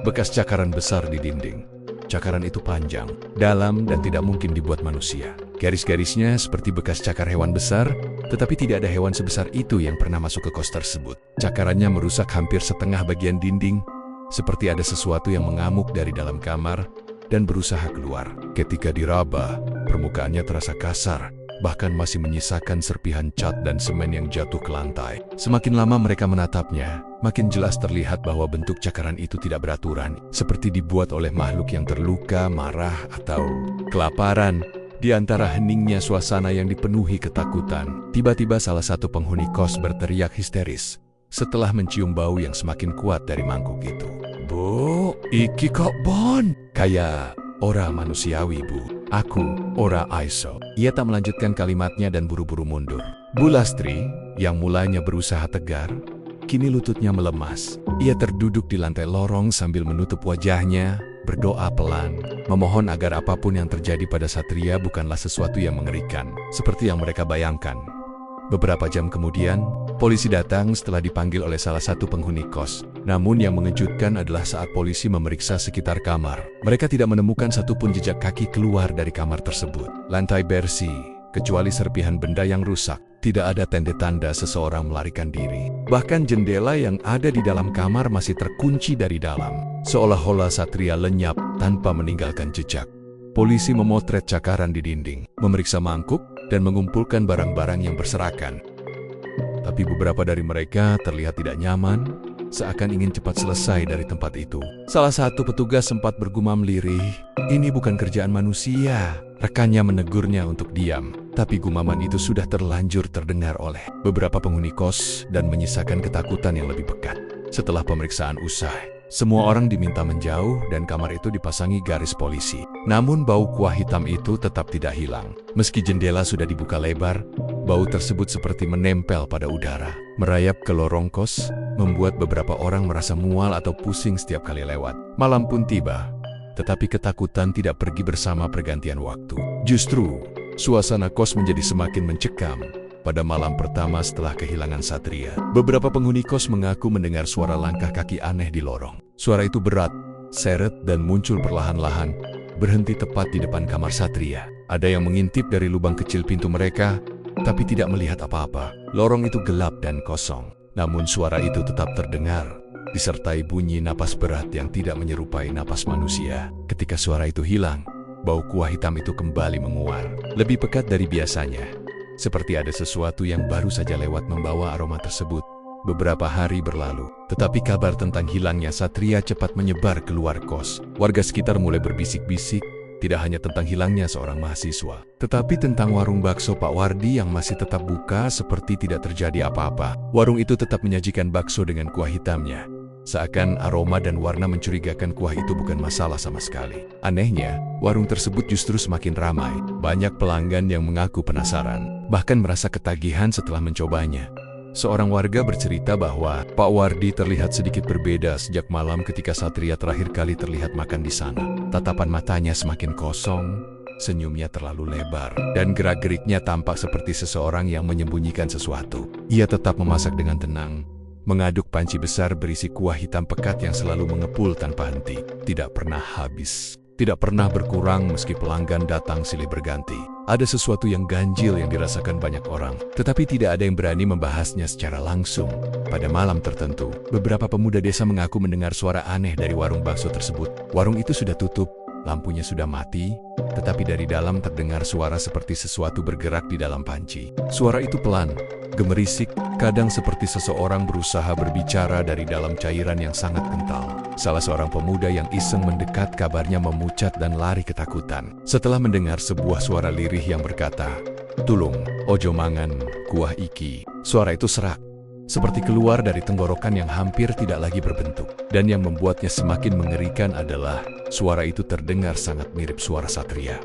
Bekas cakaran besar di dinding. Cakaran itu panjang, dalam, dan tidak mungkin dibuat manusia. Garis-garisnya seperti bekas cakar hewan besar, tetapi tidak ada hewan sebesar itu yang pernah masuk ke kos tersebut. Cakarannya merusak hampir setengah bagian dinding, seperti ada sesuatu yang mengamuk dari dalam kamar dan berusaha keluar. Ketika diraba, permukaannya terasa kasar, bahkan masih menyisakan serpihan cat dan semen yang jatuh ke lantai. Semakin lama mereka menatapnya, makin jelas terlihat bahwa bentuk cakaran itu tidak beraturan, seperti dibuat oleh makhluk yang terluka, marah, atau kelaparan. Di antara heningnya suasana yang dipenuhi ketakutan, tiba-tiba salah satu penghuni kos berteriak histeris setelah mencium bau yang semakin kuat dari mangkuk itu. "Bu, iki kok Bon? Kayak ora manusiawi, Bu. Aku, ora aiso." Ia tak melanjutkan kalimatnya dan buru-buru mundur. Bu Lastri, yang mulanya berusaha tegar, kini lututnya melemas. Ia terduduk di lantai lorong sambil menutup wajahnya, berdoa pelan, memohon agar apapun yang terjadi pada Satria bukanlah sesuatu yang mengerikan, seperti yang mereka bayangkan. Beberapa jam kemudian, polisi datang setelah dipanggil oleh salah satu penghuni kos. Namun yang mengejutkan adalah saat polisi memeriksa sekitar kamar, mereka tidak menemukan satupun jejak kaki keluar dari kamar tersebut. Lantai bersih, kecuali serpihan benda yang rusak. Tidak ada tanda-tanda seseorang melarikan diri. Bahkan jendela yang ada di dalam kamar masih terkunci dari dalam, seolah-olah Satria lenyap tanpa meninggalkan jejak. Polisi memotret cakaran di dinding, memeriksa mangkuk, dan mengumpulkan barang-barang yang berserakan. Tapi beberapa dari mereka terlihat tidak nyaman, seakan ingin cepat selesai dari tempat itu. Salah satu petugas sempat bergumam lirih, "Ini bukan kerjaan manusia." Rekannya menegurnya untuk diam, tapi gumaman itu sudah terlanjur terdengar oleh beberapa penghuni kos dan menyisakan ketakutan yang lebih pekat. Setelah pemeriksaan usai, semua orang diminta menjauh dan kamar itu dipasangi garis polisi. Namun bau kuah hitam itu tetap tidak hilang. Meski jendela sudah dibuka lebar, bau tersebut seperti menempel pada udara, merayap ke lorong kos, membuat beberapa orang merasa mual atau pusing setiap kali lewat. Malam pun tiba, tetapi ketakutan tidak pergi bersama pergantian waktu. Justru, suasana kos menjadi semakin mencekam. Pada malam pertama setelah kehilangan Satria, beberapa penghuni kos mengaku mendengar suara langkah kaki aneh di lorong. Suara itu berat, seret, dan muncul perlahan-lahan, berhenti tepat di depan kamar Satria. Ada yang mengintip dari lubang kecil pintu mereka, tapi tidak melihat apa-apa. Lorong itu gelap dan kosong, namun suara itu tetap terdengar, disertai bunyi napas berat yang tidak menyerupai napas manusia. Ketika suara itu hilang, bau kuah hitam itu kembali menguar, lebih pekat dari biasanya. Seperti ada sesuatu yang baru saja lewat membawa aroma tersebut. Beberapa hari berlalu, tetapi kabar tentang hilangnya Satria cepat menyebar keluar kos. Warga sekitar mulai berbisik-bisik, tidak hanya tentang hilangnya seorang mahasiswa, tetapi tentang warung bakso Pak Wardi yang masih tetap buka seperti tidak terjadi apa-apa. Warung itu tetap menyajikan bakso dengan kuah hitamnya. Seakan aroma dan warna mencurigakan kuah itu bukan masalah sama sekali. Anehnya, warung tersebut justru semakin ramai. Banyak pelanggan yang mengaku penasaran, bahkan merasa ketagihan setelah mencobanya. Seorang warga bercerita bahwa Pak Wardi terlihat sedikit berbeda sejak malam ketika Satria terakhir kali terlihat makan di sana. Tatapan matanya semakin kosong, senyumnya terlalu lebar, dan gerak-geriknya tampak seperti seseorang yang menyembunyikan sesuatu. Ia tetap memasak dengan tenang, mengaduk panci besar berisi kuah hitam pekat yang selalu mengepul tanpa henti. Tidak pernah habis, tidak pernah berkurang meski pelanggan datang silih berganti. Ada sesuatu yang ganjil yang dirasakan banyak orang, tetapi tidak ada yang berani membahasnya secara langsung. Pada malam tertentu, beberapa pemuda desa mengaku mendengar suara aneh dari warung bakso tersebut. Warung itu sudah tutup, Lampunya sudah mati, tetapi dari dalam terdengar suara seperti sesuatu bergerak di dalam panci. Suara itu pelan, gemerisik, kadang seperti seseorang berusaha berbicara dari dalam cairan yang sangat kental. Salah seorang pemuda yang iseng mendekat kabarnya memucat dan lari ketakutan. Setelah mendengar sebuah suara lirih yang berkata, "Tulung, ojo mangan, kuah iki." Suara itu serak, seperti keluar dari tenggorokan yang hampir tidak lagi berbentuk. Dan yang membuatnya semakin mengerikan adalah suara itu terdengar sangat mirip suara Satria.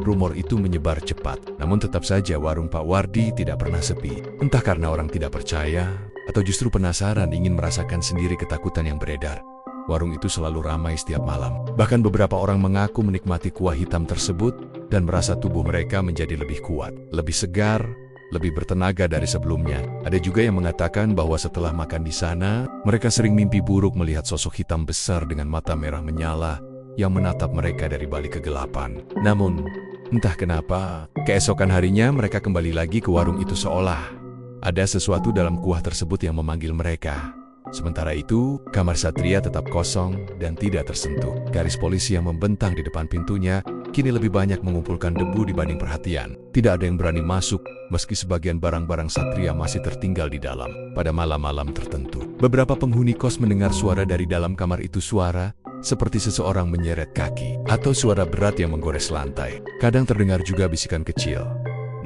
Rumor itu menyebar cepat, namun tetap saja warung Pak Wardi tidak pernah sepi. Entah karena orang tidak percaya, atau justru penasaran ingin merasakan sendiri ketakutan yang beredar. Warung itu selalu ramai setiap malam. Bahkan beberapa orang mengaku menikmati kuah hitam tersebut dan merasa tubuh mereka menjadi lebih kuat, lebih segar, lebih bertenaga dari sebelumnya. Ada juga yang mengatakan bahwa setelah makan di sana, mereka sering mimpi buruk melihat sosok hitam besar dengan mata merah menyala yang menatap mereka dari balik kegelapan. Namun, entah kenapa, keesokan harinya mereka kembali lagi ke warung itu seolah ada sesuatu dalam kuah tersebut yang memanggil mereka. Sementara itu, kamar Satria tetap kosong dan tidak tersentuh. Garis polisi yang membentang di depan pintunya kini lebih banyak mengumpulkan debu dibanding perhatian. Tidak ada yang berani masuk, meski sebagian barang-barang Satria masih tertinggal di dalam. Pada malam-malam tertentu, beberapa penghuni kos mendengar suara dari dalam kamar itu, suara seperti seseorang menyeret kaki, atau suara berat yang menggores lantai. Kadang terdengar juga bisikan kecil.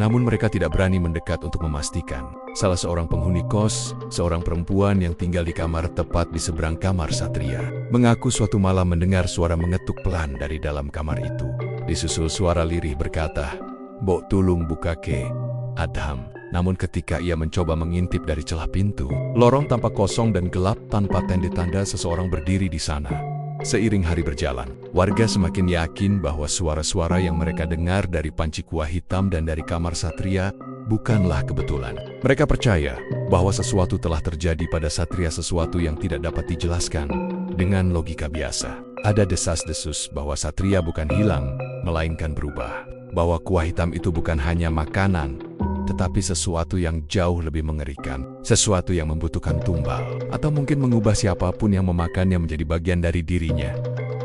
Namun mereka tidak berani mendekat untuk memastikan. Salah seorang penghuni kos, seorang perempuan yang tinggal di kamar tepat di seberang kamar Satria, mengaku suatu malam mendengar suara mengetuk pelan dari dalam kamar itu. Disusul suara lirih berkata, "Mbok tulung buka ke, Adham." Namun ketika ia mencoba mengintip dari celah pintu, lorong tampak kosong dan gelap tanpa tanda-tanda seseorang berdiri di sana. Seiring hari berjalan, warga semakin yakin bahwa suara-suara yang mereka dengar dari panci kuah hitam dan dari kamar Satria bukanlah kebetulan. Mereka percaya bahwa sesuatu telah terjadi pada Satria, sesuatu yang tidak dapat dijelaskan dengan logika biasa. Ada desas-desus bahwa Satria bukan hilang, melainkan berubah. Bahwa kuah hitam itu bukan hanya makanan, tetapi sesuatu yang jauh lebih mengerikan, sesuatu yang membutuhkan tumbal, atau mungkin mengubah siapapun yang memakannya menjadi bagian dari dirinya.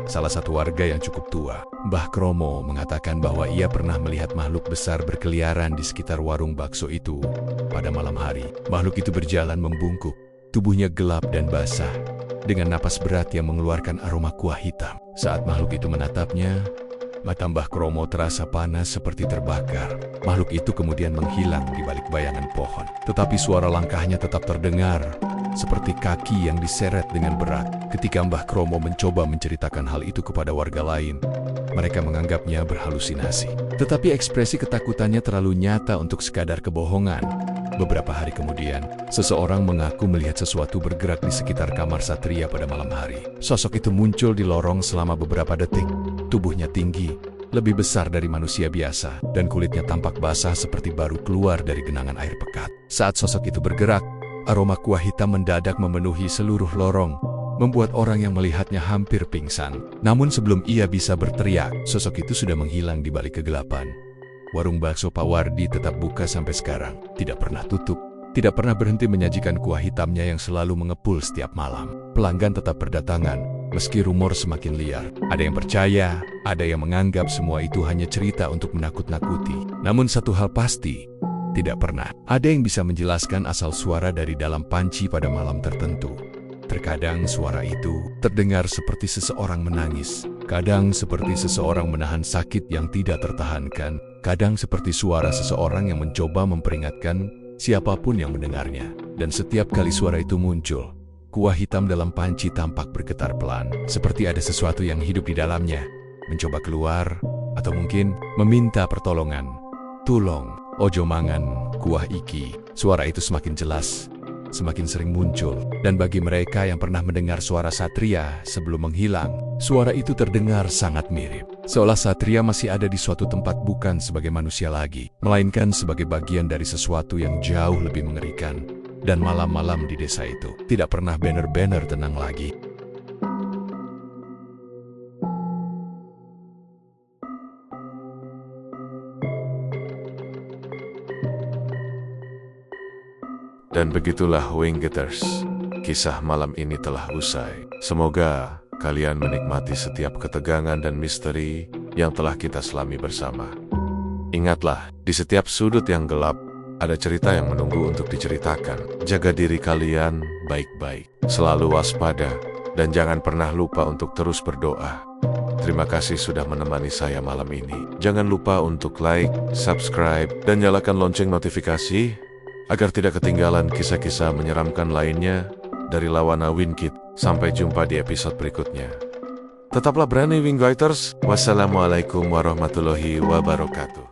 Salah satu warga yang cukup tua, Mbah Kromo, mengatakan bahwa ia pernah melihat makhluk besar berkeliaran di sekitar warung bakso itu pada malam hari. Makhluk itu berjalan membungkuk, tubuhnya gelap dan basah, dengan napas berat yang mengeluarkan aroma kuah hitam. Saat makhluk itu menatapnya, mata Mbah Kromo terasa panas seperti terbakar. Makhluk itu kemudian menghilang di balik bayangan pohon. Tetapi suara langkahnya tetap terdengar, seperti kaki yang diseret dengan berat. Ketika Mbah Kromo mencoba menceritakan hal itu kepada warga lain, mereka menganggapnya berhalusinasi. Tetapi ekspresi ketakutannya terlalu nyata untuk sekadar kebohongan. Beberapa hari kemudian, seseorang mengaku melihat sesuatu bergerak di sekitar kamar Satria pada malam hari. Sosok itu muncul di lorong selama beberapa detik. Tubuhnya tinggi, lebih besar dari manusia biasa, dan kulitnya tampak basah seperti baru keluar dari genangan air pekat. Saat sosok itu bergerak, aroma kuah hitam mendadak memenuhi seluruh lorong, membuat orang yang melihatnya hampir pingsan. Namun sebelum ia bisa berteriak, sosok itu sudah menghilang di balik kegelapan. Warung bakso Pak Wardi tetap buka sampai sekarang, tidak pernah tutup, tidak pernah berhenti menyajikan kuah hitamnya yang selalu mengepul setiap malam. Pelanggan tetap berdatangan, meski rumor semakin liar. Ada yang percaya, ada yang menganggap semua itu hanya cerita untuk menakut-nakuti. Namun satu hal pasti, tidak pernah ada yang bisa menjelaskan asal suara dari dalam panci pada malam tertentu. Terkadang suara itu terdengar seperti seseorang menangis, kadang seperti seseorang menahan sakit yang tidak tertahankan, kadang seperti suara seseorang yang mencoba memperingatkan siapapun yang mendengarnya. Dan setiap kali suara itu muncul, kuah hitam dalam panci tampak bergetar pelan, seperti ada sesuatu yang hidup di dalamnya, mencoba keluar, atau mungkin meminta pertolongan. "Tulong, ojo mangan, kuah iki." Suara itu semakin jelas, semakin sering muncul, dan bagi mereka yang pernah mendengar suara Satria sebelum menghilang, suara itu terdengar sangat mirip. Seolah Satria masih ada di suatu tempat bukan sebagai manusia lagi, melainkan sebagai bagian dari sesuatu yang jauh lebih mengerikan. Dan malam-malam di desa itu tidak pernah banner-banner tenang lagi. Dan begitulah Winggetters, kisah malam ini telah usai. Semoga kalian menikmati setiap ketegangan dan misteri yang telah kita selami bersama. Ingatlah, di setiap sudut yang gelap, ada cerita yang menunggu untuk diceritakan. Jaga diri kalian baik-baik, selalu waspada, dan jangan pernah lupa untuk terus berdoa. Terima kasih sudah menemani saya malam ini. Jangan lupa untuk like, subscribe, dan nyalakan lonceng notifikasi agar tidak ketinggalan kisah-kisah menyeramkan lainnya dari Lawana Winkit. Sampai jumpa di episode berikutnya. Tetaplah berani, Wingwriters. Wassalamualaikum warahmatullahi wabarakatuh.